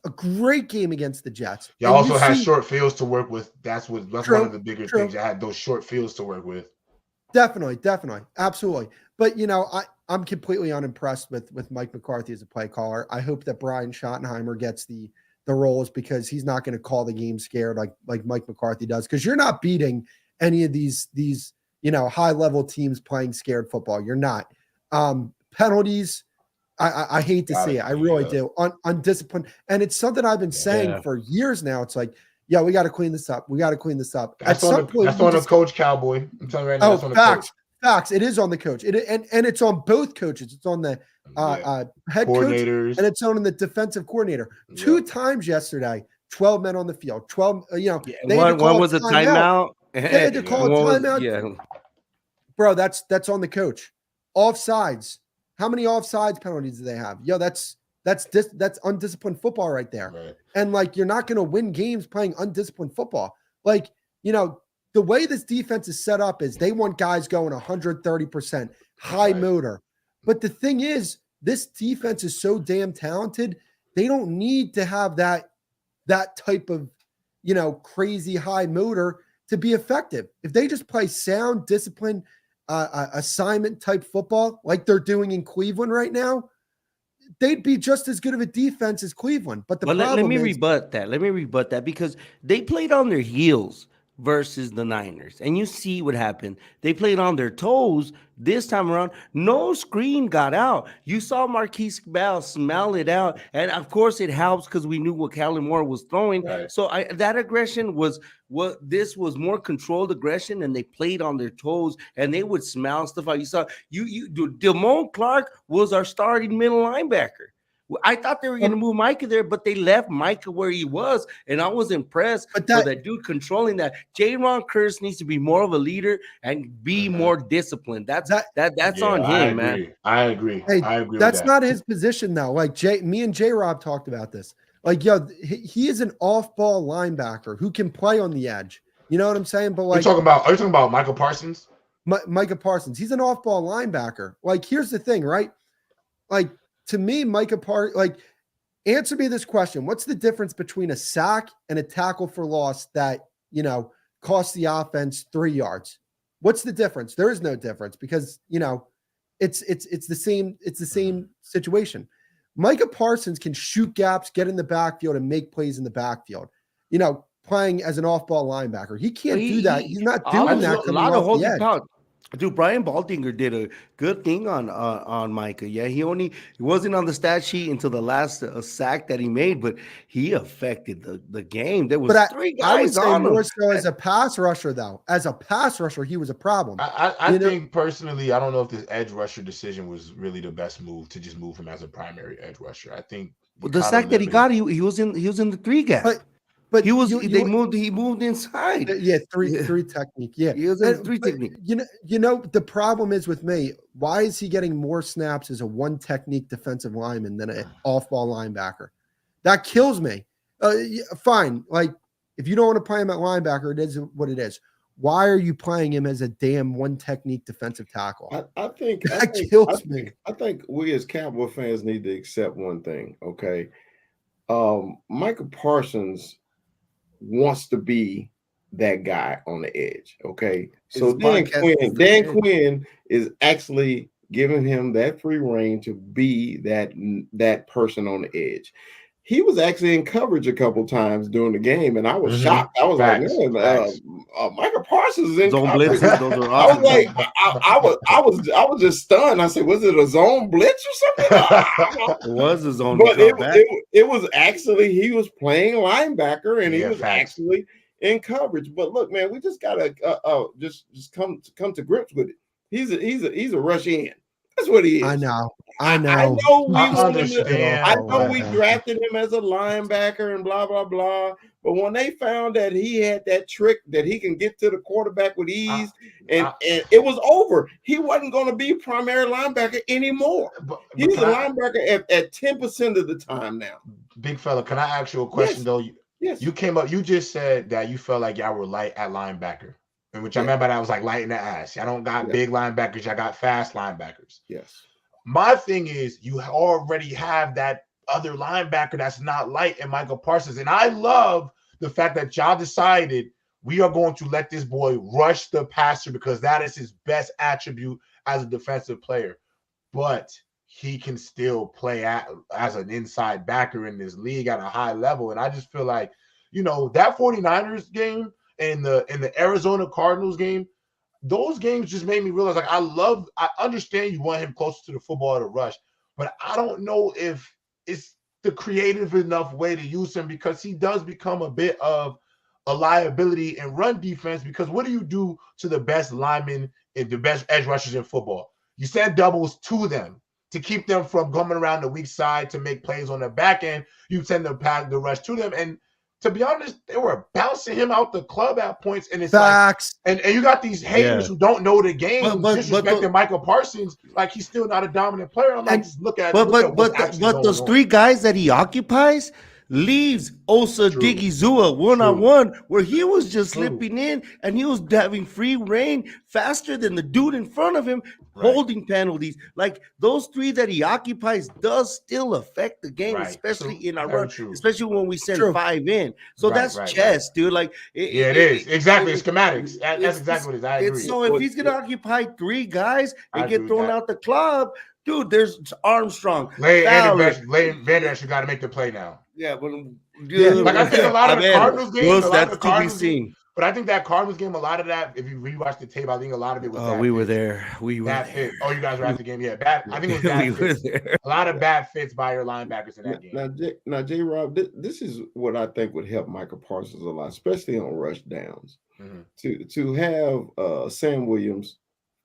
Y'all also had short fields to work with. That's one of the bigger things. I had those short fields to work with. Definitely. Absolutely. But, I'm completely unimpressed with Mike McCarthy as a play caller. I hope that Brian Schottenheimer gets the roles because he's not going to call the game scared like Mike McCarthy does, because you're not beating any of these high-level teams playing scared football. You're not. Penalties, I hate to see it. I really do. Undisciplined. And it's something I've been saying for years now. It's like, we got to clean this up. That's on the coach, Cowboy. I'm telling you right now, that's on the coach. Facts. It is on the coach. And it's on both coaches. It's on the head coach and it's on the defensive coordinator. 2 times yesterday, 12 men on the field. 12. One was a timeout. They had to call a timeout. Bro, that's on the coach. Offsides. How many offsides penalties do they have? That's undisciplined football right there. Right. And you're not going to win games playing undisciplined football. The way this defense is set up is they want guys going 130%, high motor. But the thing is, this defense is so damn talented, they don't need to have that type of, crazy high motor to be effective. If they just play sound, disciplined, assignment type football like they're doing in Cleveland right now, they'd be just as good of a defense as Cleveland. But let me rebut that because they played on their heels versus the Niners. And you see what happened. They played on their toes this time around. No screen got out. You saw Marquise Bell smell it out. And of course it helps because we knew what Kellen Moore was throwing. Right. So that aggression was more controlled aggression, and they played on their toes and they would smell stuff out. You saw Damone Clark was our starting middle linebacker. I thought they were going to move Micah there, but they left Micah where he was, and I was impressed with that dude controlling that. Ron Curtis needs to be more of a leader and be more disciplined. That's on him, man. I agree. Hey, I agree. That's not his position, though. Me and J-Rob talked about this. He is an off-ball linebacker who can play on the edge. You know what I'm saying? But are you talking about Michael Parsons? Micah Parsons. He's an off-ball linebacker. Here's the thing, right? To me, answer me this question. What's the difference between a sack and a tackle for loss that, costs the offense 3 yards? What's the difference? There is no difference because, it's the same situation. Micah Parsons can shoot gaps, get in the backfield, and make plays in the backfield. playing as an off-ball linebacker. He can't do that. He's not doing that. A lot of holding edge. power. Dude, Brian Baldinger did a good thing on Micah. Yeah, he wasn't on the stat sheet until the last sack that he made, but he affected the game. There was three guys I would say on more him. so as a pass rusher, though. As a pass rusher, he was a problem. I think personally, I don't know if this edge rusher decision was really the best move to just move him as a primary edge rusher. I think the sack that he got, he was in the three gap. But he moved inside. Yeah, three technique. Yeah, he was in three technique. You know, the problem is with me. Why is he getting more snaps as a one technique defensive lineman than an off ball linebacker? That kills me. Fine, like if you don't want to play him at linebacker, it is what it is. Why are you playing him as a damn one technique defensive tackle? I think kills me. I think we as Cowboy fans need to accept one thing. Okay, Micah Parsons wants to be that guy on the edge. Okay. So Dan Quinn is actually giving him that free reign to be that person on the edge. He was actually in coverage a couple times during the game, and I was shocked. I was like, man, Micah Parsons is in zone coverage. blitzes, those are awesome. I was like, I was just stunned. I said, was it a zone blitz or something? It was a zone, but it was actually he was playing linebacker, and he was actually in coverage. But look, man, we just gotta just come to grips with it. He's a rush in. That's what he is. I know. I know we drafted him as a linebacker and blah blah blah. But when they found that he had that trick that he can get to the quarterback with ease, and it was over. He wasn't going to be primary linebacker anymore. He's a linebacker at 10% of the time now. Big fella, can I ask you a question though? Yes. You came up. You just said that you felt like y'all were light at linebacker. And which I remember that was like light in the ass. I don't got big linebackers. I got fast linebackers. Yes. My thing is you already have that other linebacker that's not light in Michael Parsons. And I love the fact that y'all decided we are going to let this boy rush the passer because that is his best attribute as a defensive player. But he can still play as an inside backer in this league at a high level. And I just feel like, that 49ers game, in the Arizona Cardinals game, those games just made me realize, like, I understand you want him closer to the football to rush, but I don't know if it's the creative enough way to use him because he does become a bit of a liability in run defense because what do you do to the best linemen and the best edge rushers in football? You send doubles to them to keep them from coming around the weak side to make plays on the back end. You send the rush to them, and to be honest, they were bouncing him out the club at points, and it's facts. Like, and you got these haters who don't know the game, disrespecting Michael Parsons like he's still not a dominant player. I'm like, just look at. But those three guys that he occupies leaves Osa Digizua one-on-one where he was just slipping in and he was having free reign faster than the dude in front of him, holding penalties. Like those three that he occupies does still affect the game, especially in our run, especially when we send five in. So that's chess, dude. Like it is. Exactly. It's schematics. That's exactly what it is. I agree. So if he's gonna occupy three guys and get thrown out the club, dude, there's Armstrong. Van Der Esch, you got to make the play now. Yeah, but like I think a lot of the Cardinals games, but I think that Cardinals game, a lot of that, if you rewatch the tape, I think a lot of it was. We were there. We were bad there. fit. Oh, you guys were at the game, yeah. Bad. I think it was bad fits. A lot of bad fits by your linebackers in that game. Now, J-Rob, this is what I think would help Michael Parsons a lot, especially on rush downs. To have Sam Williams,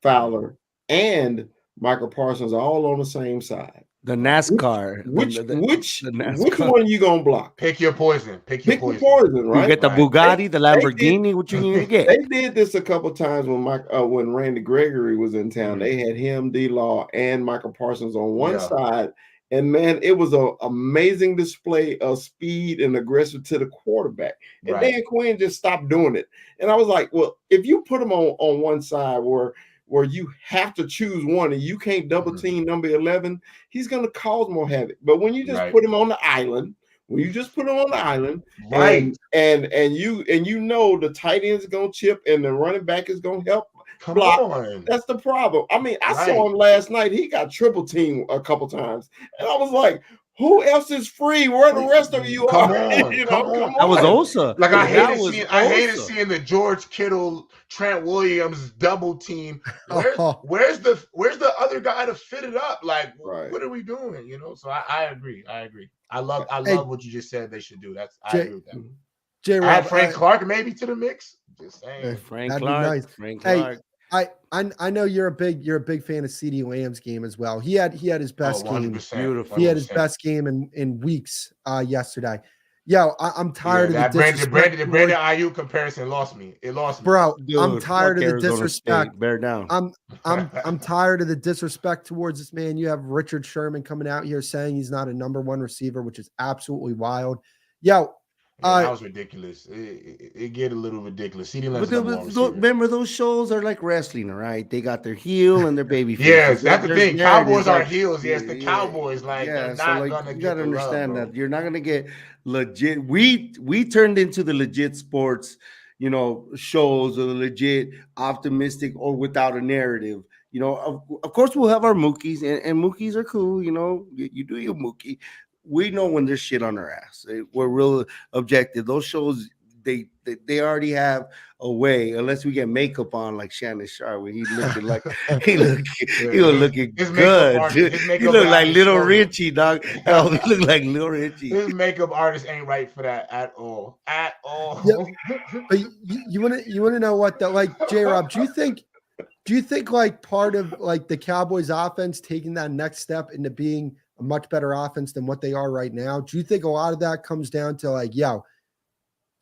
Fowler, and Michael Parsons all on the same side. The NASCAR. Which one are you gonna block? Pick your poison. Pick your poison, right? You get the Bugatti, the Lamborghini. What you need to get? They did this a couple times when Randy Gregory was in town. They had him, D-Law, and Michael Parsons on one side, and man, it was an amazing display of speed and aggressive to the quarterback. And Dan Quinn just stopped doing it, and I was like, well, if you put them on one side where you have to choose one and you can't double team number 11, he's going to cause more havoc. But when you just put him on the island, and you know the tight end is going to chip and the running back is going to help block. That's the problem. I mean, I saw him last night. He got triple teamed a couple times. And I was like, Who else is free? Where the rest of you Come are? on, You know, come on. That was Osa. Like I That hated was seeing the George Kittle, Trent Williams double team. Oh. Where's the other guy to fit it up? Like, Right. what are we doing? You know. So I agree. I love Hey, what you just said they should do. I agree with that. J-Rob, Add Frank Clark maybe to the mix. Just saying. Frank that'd Clark. be nice. Frank Hey, Clark. I know you're a big fan of CD Lamb's game as well. He had his best game. 100%, Beautiful. He had his best game in weeks yesterday. Yo, I'm tired of the disrespect. The Brandon Ayuk comparison lost me. It lost me. Bro, Dude, I'm tired of the Arizona disrespect. State. Bear down. I'm tired of the disrespect towards this man. You have Richard Sherman coming out here saying he's not a number one receiver, which is absolutely wild. Yo, that was ridiculous. It get a little ridiculous. CD Lamb's remember, those shows are like wrestling, all right? They got their heel and their baby face. Yeah, that's the thing. Cowboys are like, heels. Yes, the Cowboys. Like, they're not so, like, gonna you get gotta understand love, that you're not gonna get legit. We turned into the legit sports, shows, or the legit optimistic or without a narrative. Of course we'll have our Mookies, and Mookies are cool. You do your Mookie. We know when there's shit on our ass. We're real objective. Those shows, they already have a way, unless we get makeup on like Shannon Sharp, when he looking like he was looking good. He looked like Little Richie, dog. Oh, he looked like Little Richie. His makeup artist ain't right for that at all. At all. Yeah, but you wanna know what that, like, J-Rob, do you think like part of like the Cowboys offense taking that next step into being a much better offense than what they are right now? Do you think a lot of that comes down to like,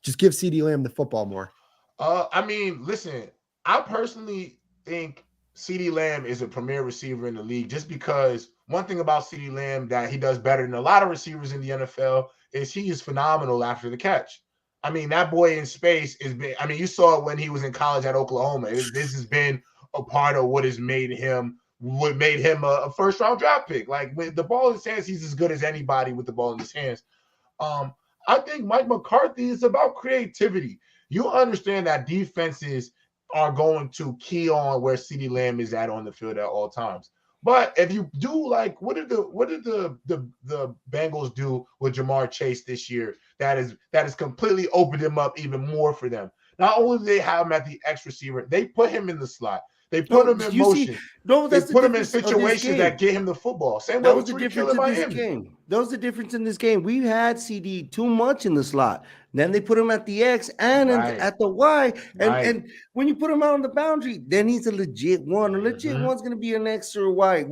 just give CD Lamb the football more? I mean, listen, I personally think CD Lamb is a premier receiver in the league just because one thing about CD Lamb that he does better than a lot of receivers in the NFL is he is phenomenal after the catch. I mean, that boy in space you saw it when he was in college at Oklahoma. This has been a part of what made him a first-round draft pick. Like, with the ball in his hands, he's as good as anybody with the ball in his hands. I think Mike McCarthy is about creativity. You understand that defenses are going to key on where CeeDee Lamb is at on the field at all times. But if you do, like, what did the Bengals do with Jamar Chase this year? That has completely opened him up even more for them. Not only do they have him at the X receiver, they put him in the slot. They put him in motion. They put him in situations that get him the football. Same way with Tyreek Hill in Miami. That was the difference in this game. We had CD too much in the slot. Then they put him at the X and at the Y. And when you put him out on the boundary, then he's a legit one. A legit one's going to be an X or a Y.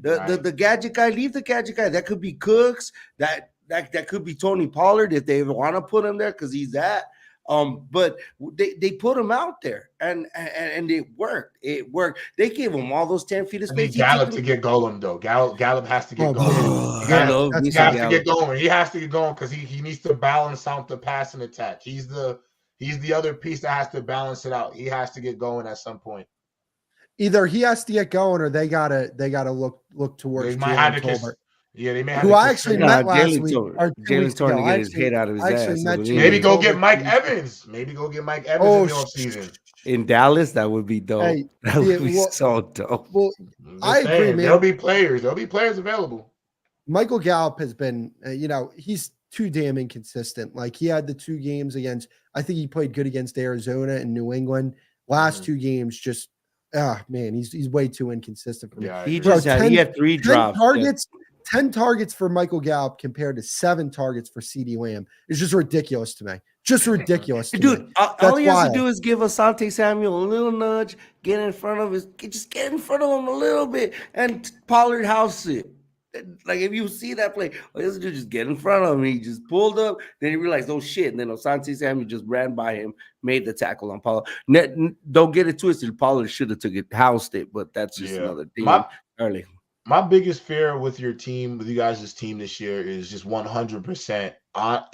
The gadget guy, leave the gadget guy. That could be Cooks. That could be Tony Pollard if they want to put him there because he's that. But they put him out there and it worked. It worked. They gave him all those 10 feet of space. Gallup to get going though. Gallup has to get going. He has to get going. He has to get going because he needs to balance out the passing attack. He's the other piece that has to balance it out. He has to get going at some point. Either he has to get going or they gotta look towards. They might have to. Yeah, they may have who I actually met last week. Jalen's trying to get his head out of his ass. Maybe go get Mike Evans. Maybe go get Mike Evans in the offseason. In Dallas, that would be dope. Hey, that would be so dope. Well, I agree, man. There'll be players available. Michael Gallup has been, he's too damn inconsistent. Like, he had the 2 games against, I think he played good against Arizona and New England. Last 2 games, just, man, he's way too inconsistent for me. Yeah, he had 3 drops. 10 targets for Michael Gallup compared to 7 targets for CD Lamb is just ridiculous to me. Just ridiculous to me. All he has to do is give Asante Samuel a little nudge, get in front of him a little bit, and Pollard house it. Like, if you see that play, this dude just get in front of him. He just pulled up, then he realized, oh shit, and then Asante Samuel just ran by him, made the tackle on Pollard. Don't get it twisted. Pollard should have took it, housed it, but that's just another thing. Early. My biggest fear with your team, with you guys' team this year, is just 100%.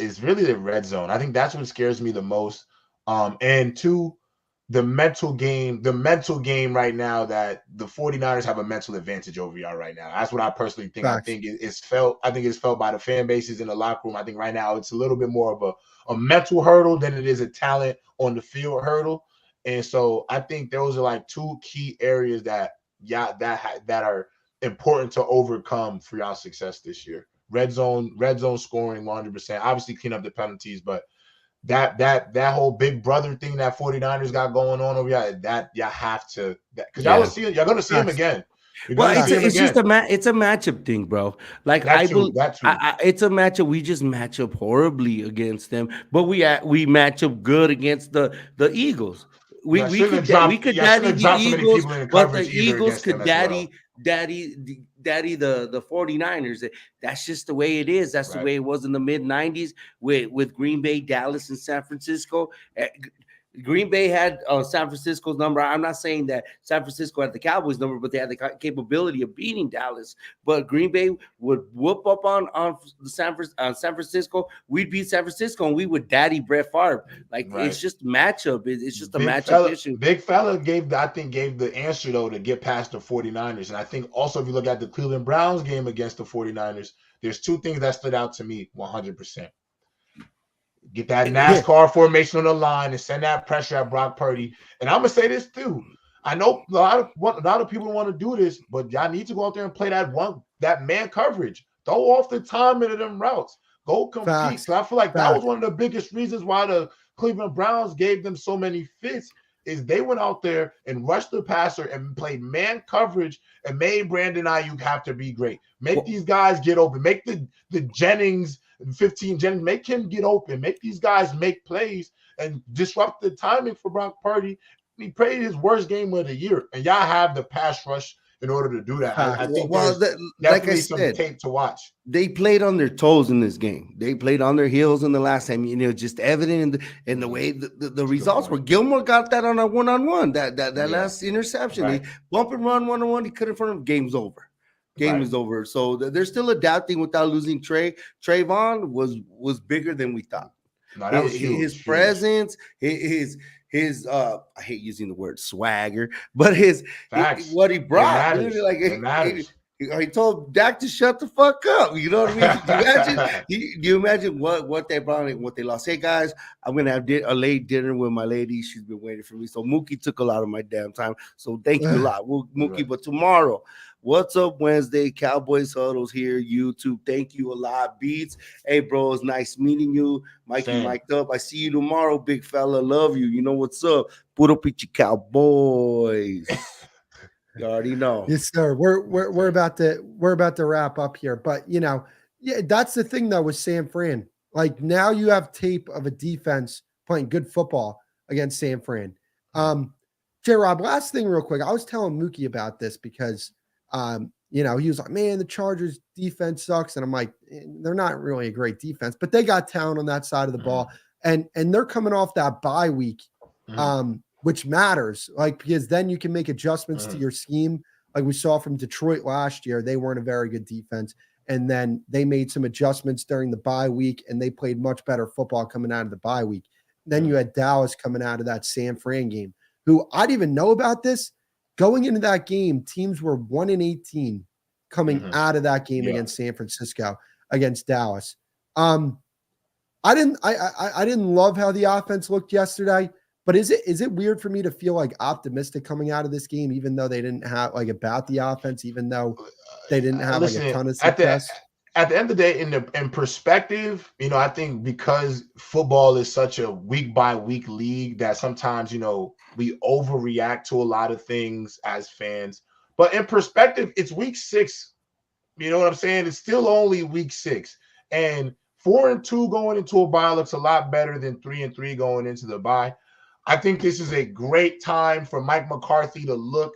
Is really the red zone. I think that's what scares me the most. And 2, the mental game right now, that the 49ers have a mental advantage over y'all right now. That's what I personally think. Facts. I think it's felt by the fan bases in the locker room. I think right now it's a little bit more of a mental hurdle than it is a talent on the field hurdle. And so I think those are like 2 key areas that are important to overcome for y'all success this year. red zone scoring 100%. Obviously clean up the penalties, but that whole big brother thing that 49ers got going on over here, that you have to, because y'all will see it. You're going to see him again. Well, it's just it's a matchup thing, bro. Like that too. It's a matchup. We just match up horribly against them, but we match up good against the Eagles. We could daddy the Eagles, but the Eagles could daddy the 49ers. That's just the way it is. That's the way it was in the mid-90s with Green Bay, Dallas, and San Francisco. Green Bay had San Francisco's number. I'm not saying that San Francisco had the Cowboys number, but they had the capability of beating Dallas. But Green Bay would whoop up on San Francisco. We'd beat San Francisco, and we would daddy Brett Favre. It's just matchup. It's just a matchup issue. Big fella gave the answer, though, to get past the 49ers. And I think also if you look at the Cleveland Browns game against the 49ers, there's two things that stood out to me 100%. Get that NASCAR formation on the line and send that pressure at Brock Purdy. And I'm gonna say this too. I know a lot of people want to do this, but y'all need to go out there and play that man coverage. Throw off the timing of them routes. Go compete. So I feel like that was one of the biggest reasons why the Cleveland Browns gave them so many fits. Is they went out there and rushed the passer and played man coverage and made Brandon Ayuk have to be great. Make these guys get open. Make the Jennings 15 Jennings, make him get open. Make these guys make plays and disrupt the timing for Brock Purdy. He played his worst game of the year, and y'all have the pass rush in order to do that. I think like I said, some tape to watch. They played on their toes in this game. They played on their heels in the last time. Just evident in the way the results were. Gilmore got that on a one-on-one. That last interception. They bump and run one-on-one. He couldn't front him. Game's over. Game is over. So they're still adapting without losing Trey. Trayvon was bigger than we thought. No, that was huge. His presence, his I hate using the word swagger, but what he brought. He told Dak to shut the fuck up. You know what I mean? Do you imagine what they brought and what they lost? Hey guys, I'm gonna have a late dinner with my lady. She's been waiting for me. So Mookie took a lot of my damn time. So thank you a lot, Mookie. But tomorrow, What's Up Wednesday, Cowboys Huddles here, YouTube. Thank you a lot, Beats. Hey, bro, it's nice meeting you. Mikey mic'd up. I see you tomorrow, big fella. Love you. You know what's up. Puro Pichi Cowboys. You already know. Yes, sir. We're about to wrap up here. But that's the thing though with San Fran. Like now you have tape of a defense playing good football against San Fran. J-Rob, last thing real quick. I was telling Mookie about this because he was like, man, the Chargers defense sucks. And I'm like, they're not really a great defense, but they got talent on that side of the ball. And they're coming off that bye week, which matters, because then you can make adjustments to your scheme. Like we saw from Detroit last year, they weren't a very good defense. And then they made some adjustments during the bye week and they played much better football coming out of the bye week. Then you had Dallas coming out of that San Fran game, who I didn't even know about this. Going into that game, teams were 1-18 coming out of that game against San Francisco, against Dallas. I didn't love how the offense looked yesterday, but is it weird for me to feel like optimistic coming out of this game, even though they didn't have about the offense, even though they didn't have a ton of success? At the end of the day, in perspective, I think because football is such a week by week league that sometimes, we overreact to a lot of things as fans. But in perspective, it's week 6. You know what I'm saying? It's still only week 6. And 4-2 going into a bye looks a lot better than 3-3 going into the bye. I think this is a great time for Mike McCarthy to look.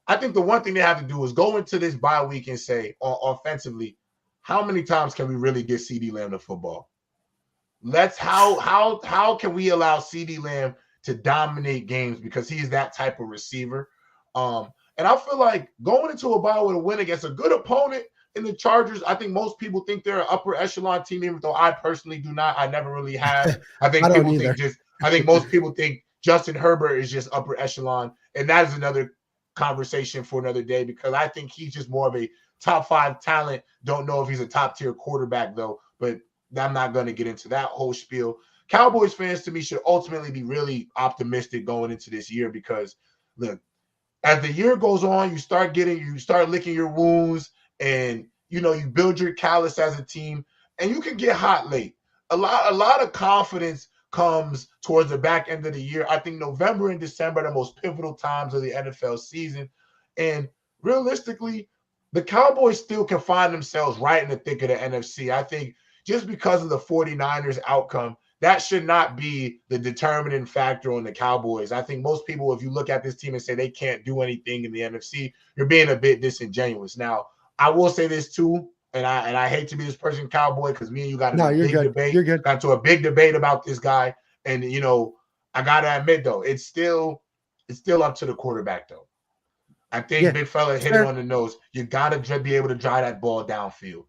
I think the one thing they have to do is go into this bye week and say, offensively, how many times can we really get CeeDee Lamb to football? How can we allow CeeDee Lamb to dominate games because he's that type of receiver? And I feel like going into a bye with a win against a good opponent in the Chargers, I think most people think they're an upper echelon team, even though I personally do not. I never really have. I think most people think Justin Herbert is just upper echelon, and that is another conversation for another day because I think he's just more of a top 5 talent. Don't know if he's a top tier quarterback though, but I'm not going to get into that whole spiel. Cowboys fans to me should ultimately be really optimistic going into this year because look, as the year goes on, you start licking your wounds and you build your callus as a team, and you can get hot late. A lot of confidence comes towards the back end of the year. I think November and December are the most pivotal times of the NFL season. And realistically, the Cowboys still can find themselves right in the thick of the NFC. I think just because of the 49ers outcome, that should not be the determining factor on the Cowboys. I think most people, if you look at this team and say they can't do anything in the NFC, you're being a bit disingenuous. Now, I will say this too, and I hate to be this person, Cowboy, because me and you got a big debate. You're good. Got to a big debate about this guy, and I gotta admit though, it's still up to the quarterback though. I think big fella hit it on the nose. You gotta be able to drive that ball downfield.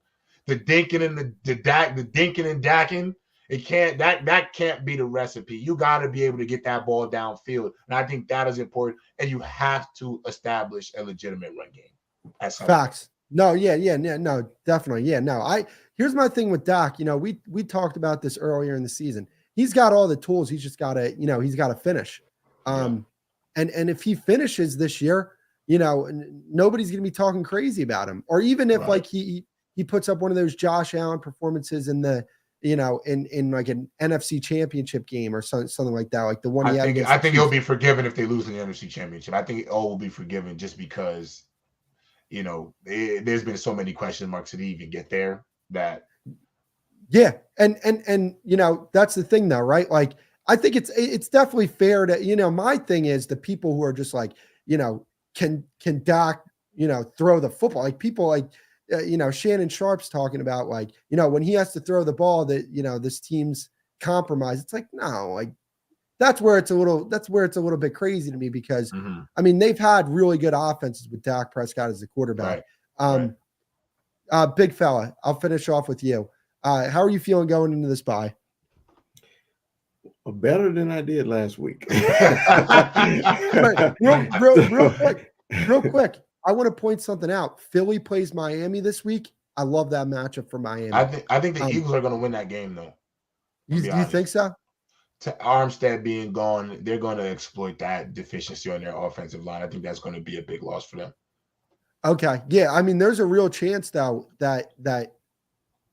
The dinking and the dinking and dacking. That can't be the recipe. You got to be able to get that ball downfield, and I think that is important. And you have to establish a legitimate run game. That's facts. No, no, definitely, no. Here's my thing with Dak. We talked about this earlier in the season. He's got all the tools. He's just got to, he's got to finish. And if he finishes this year, nobody's gonna be talking crazy about him. Or even if like he puts up one of those Josh Allen performances in the in like an NFC championship game or something like that, like the one I think he'll be forgiven if they lose in the NFC championship. I think it all will be forgiven just because, there's been so many question marks to even get there that. Yeah. And that's the thing though, right? Like, I think it's definitely fair to, my thing is the people who are just like, can Dak, throw the football, like people like, Shannon Sharp's talking about like, when he has to throw the ball that, this team's compromised. It's like, no, like that's where it's a little bit crazy to me because I mean, they've had really good offenses with Dak Prescott as the quarterback. Big fella, I'll finish off with you. How are you feeling going into this bye? Better than I did last week. Real quick. I want to point something out. Philly plays Miami this week. I love that matchup for Miami. I think the Eagles are going to win that game, though. You think so? Armstead being gone, they're going to exploit that deficiency on their offensive line. I think that's going to be a big loss for them. Okay. Yeah. I mean, there's a real chance, though, that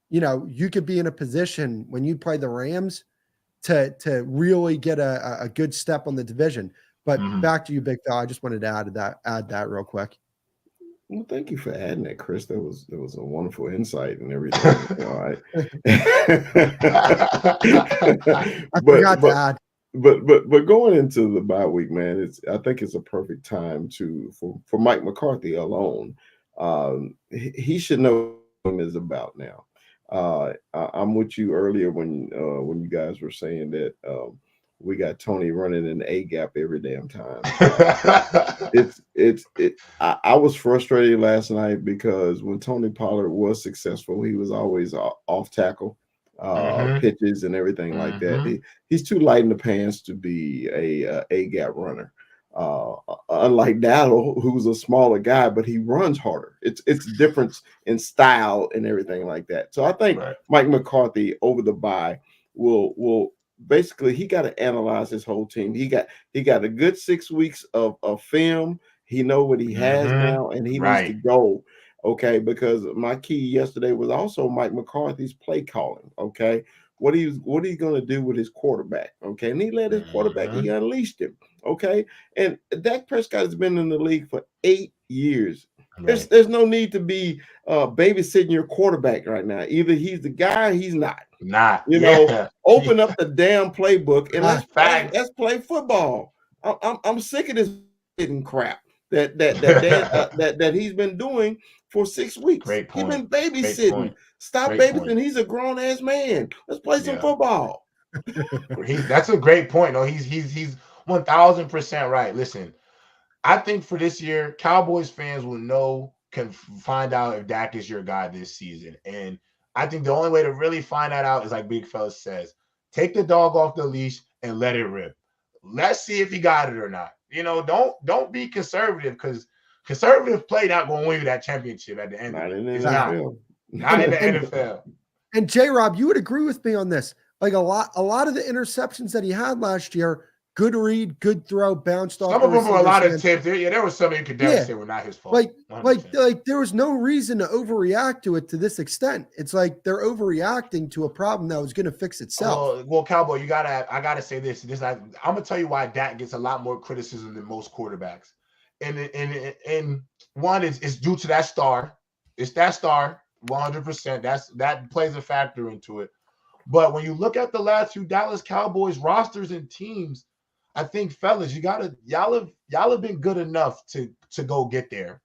you could be in a position when you play the Rams to really get a good step on the division. But back to you, Big Phil. I just wanted to add that real quick. Well, thank you for adding that, Chris. That was a wonderful insight and everything. All right. I forgot to add. But going into the bye week, man, I think it's a perfect time for Mike McCarthy alone. He should know what it is about now. I'm with you earlier when you guys were saying that we got Tony running in the A gap every damn time. I was frustrated last night because when Tony Pollard was successful, he was always off tackle pitches and everything like that. He's too light in the pants to be a gap runner. Unlike Dowdle, who's a smaller guy, but he runs harder. It's difference in style and everything like that. So I think Mike McCarthy over the bye will basically, he got to analyze his whole team. He got a good 6 weeks of film. He know what he has now, and he needs to go. Okay, because my key yesterday was also Mike McCarthy's play calling. Okay, what he's going to do with his quarterback. Okay, and he let his quarterback. He unleashed him. Okay, and Dak Prescott has been in the league for 8 years. There's no need to be babysitting your quarterback right now. Either he's the guy, or he's not. Open up the damn playbook and let's play football. I'm sick of this crap that he's been doing for 6 weeks. Great point. He's been babysitting. Stop babysitting. He's a grown ass man. Let's play some football. That's a great point. No, he's 1000% right. Listen, I think for this year, Cowboys fans can find out if Dak is your guy this season. And I think the only way to really find that out is like Big Fella says, take the dog off the leash and let it rip. Let's see if he got it or not. Don't be conservative because conservative play not going to win you that championship at the end. Not in the NFL. Not in the NFL. And J-Rob, you would agree with me on this. Like a lot of the interceptions that he had last year good read, good throw, bounced off. Some of them were a lot of tips. There were some you could definitely say were not his fault. Like there was no reason to overreact to it to this extent. It's like they're overreacting to a problem that was going to fix itself. Well, Cowboy, I gotta say this. I'm gonna tell you why Dak gets a lot more criticism than most quarterbacks, and one is due to that star. It's that star, 100%. That plays a factor into it. But when you look at the last few Dallas Cowboys rosters and teams, I think, fellas, y'all have been good enough to go get there.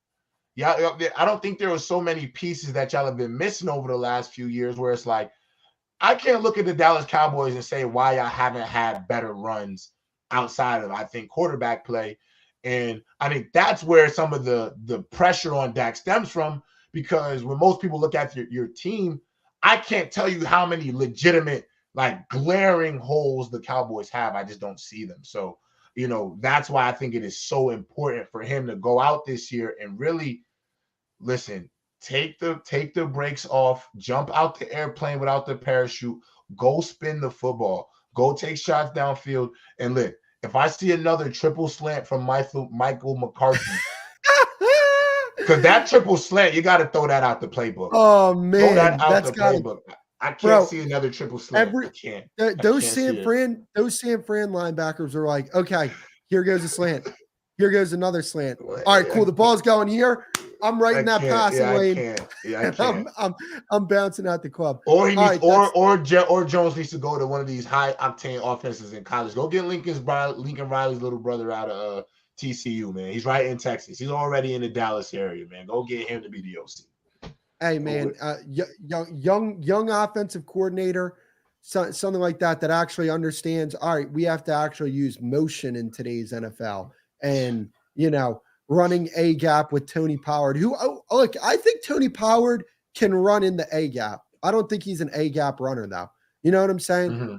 Yeah, I don't think there were so many pieces that y'all have been missing over the last few years where it's like, I can't look at the Dallas Cowboys and say why y'all haven't had better runs outside of, I think, quarterback play. And I think that's where some of the pressure on Dak stems from, because when most people look at your team, I can't tell you how many legitimate, like, glaring holes the Cowboys have. I just don't see them. So, that's why I think it is so important for him to go out this year and really, listen, take the brakes off, jump out the airplane without the parachute, go spin the football, go take shots downfield. And look, if I see another triple slant from Michael McCarthy, because that triple slant, you got to throw that out the playbook. Oh, man. Throw that out the playbook. I can't see another triple slant. I can't. Those San Fran linebackers are like, okay, here goes a slant. Here goes another slant. All right, cool. The ball's going here. I'm right in that passing lane. I can't. I'm bouncing out the club. Or he needs, or Jones needs to go to one of these high octane offenses in college. Go get Lincoln Riley's little brother out of TCU, man. He's right in Texas. He's already in the Dallas area, man. Go get him to be the OC. Hey, man, young offensive coordinator, something like that actually understands, all right, we have to actually use motion in today's NFL. And, running A gap with Tony Pollard, look, I think Tony Pollard can run in the A gap. I don't think he's an A gap runner, though. You know what I'm saying?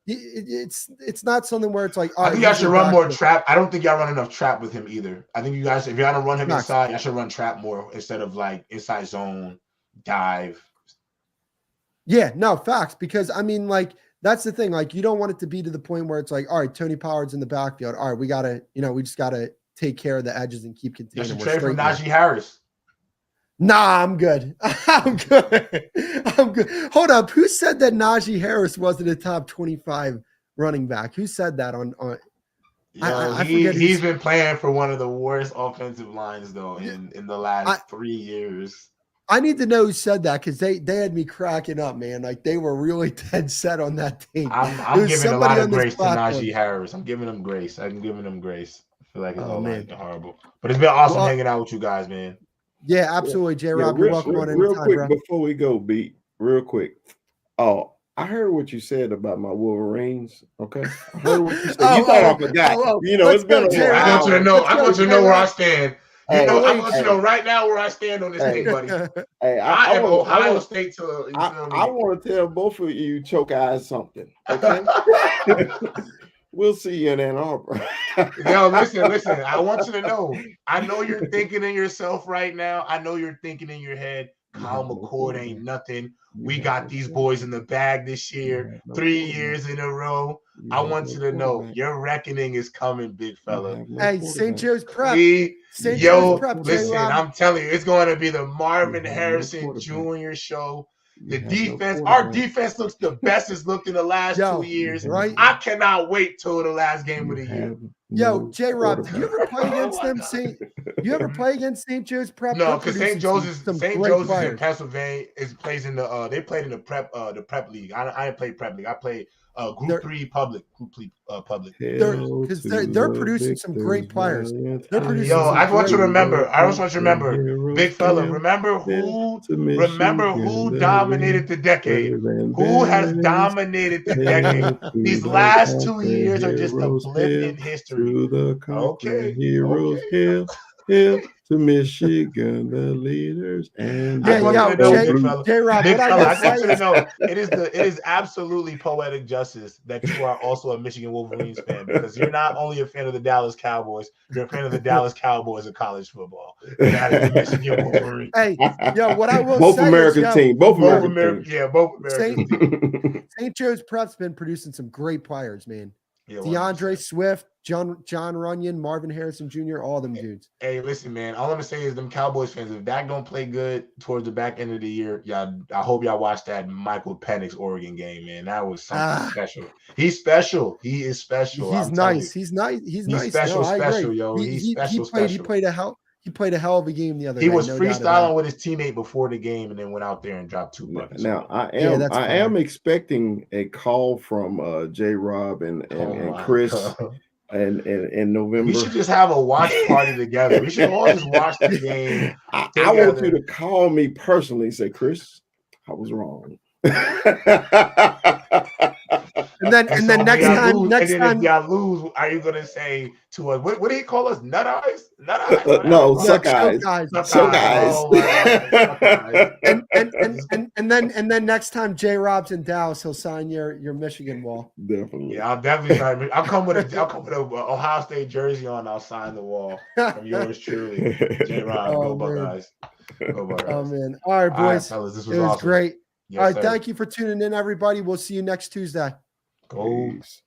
It's not something where it's like, I think y'all should run more trap. I don't think y'all run enough trap with him either. I think you guys, if y'all don't run him inside, y'all should run trap more instead of like inside zone, dive. Yeah, no, facts. Because I mean, like, that's the thing. Like, you don't want it to be to the point where it's like, all right, Tony Pollard's in the backfield. All right, we gotta, we just gotta take care of the edges and keep containing. You should trade for Najee Harris. Nah, I'm good. I'm good. Hold up. Who said that Najee Harris wasn't a top 25 running back? Who said that on he's been playing for one of the worst offensive lines though in the last 3 years. I need to know who said that, because they had me cracking up, man. Like, they were really dead set on that team. I'm giving a lot of grace to Najee Harris. I'm giving him grace. I feel like it's all horrible. But it's been awesome hanging out with you guys, man. Yeah, absolutely, J-Rob. You're welcome on anytime, real quick, bro. before we go, Beat, real quick. Oh, I heard what you said about my Wolverines. Okay, I heard what you said. You thought I forgot. It's been a while. I want you to know where I stand. I want you to know right now where I stand on this thing, buddy. Hey, I am Ohio State to. I want to tell both of you choke eyes something. Okay. We'll see you in Ann Arbor. Yo, listen. I want you to know. I know you're thinking in yourself right now. I know you're thinking in your head, Kyle McCord ain't nothing. We got these boys in the bag this year, 3 years in a row. I want you to know your reckoning is coming, big fella. Hey, St. Joe's Prep. Listen, I'm telling you, it's going to be the Marvin Harrison Jr. show. The defense, our defense looks the best it's looked in the last 2 years. Right? I cannot wait till the last game of the year. Yo, J-Rob, did you ever play against them? You ever play against St. Joe's Prep? No, because St. Joe's is in Pennsylvania. They played in the prep league. I didn't play prep league. I played Group 3 public. They're producing some great players. I want you to remember, big fella. Remember who dominated the decade? Who has dominated the decade? These last 2 years are just a blip in history. Okay. Heroes, hail to Michigan, the leaders, and J-Rob, I want you to know it is absolutely poetic justice that you are also a Michigan Wolverines fan, because you're not only a fan of the Dallas Cowboys, you're a fan of the Dallas Cowboys of college football. That is the Michigan Wolverines. Hey, what I will both say American teams, both American teams. Yeah, both American teams. St. Joe's Prep's been producing some great players, man. Yeah, DeAndre 100%. Swift, John Runyon, Marvin Harrison Jr., all them dudes. Hey, listen, man. All I'm gonna say is them Cowboys fans, if Dak don't play good towards the back end of the year, I hope y'all watch that Michael Penix Oregon game, man. That was something special. He's special. He is special. He's nice. He's nice. He's nice. Special, no, I special, agree. yo. He's special. He played a hell of a game the other He night. was no doubt about freestyling it. with his teammate before the game, and then went out there and dropped 2 buckets. Now I that's am expecting a call from J Rob and Chris in November. We should just have a watch party together. We should all just watch the game. I want you to call me personally and say, Chris, I was wrong. And then next time, if y'all lose, are you gonna say to us? What do he call us? Nut eyes? Nut eyes? No, suck eyes. Suck eyes. Oh, and then next time J Rob's in Dallas, he'll sign your Michigan wall. Definitely. Yeah, I'll definitely sign. I'll come with a Ohio State jersey on. I'll sign the wall from yours truly, J Rob. Go Buckeyes. Go Buckeyes. Oh man! All right, boys. All right, fellas, this it was awesome. great. Yes, all right, sir. thank you for tuning in, everybody. We'll see you next Tuesday. Go. Peace.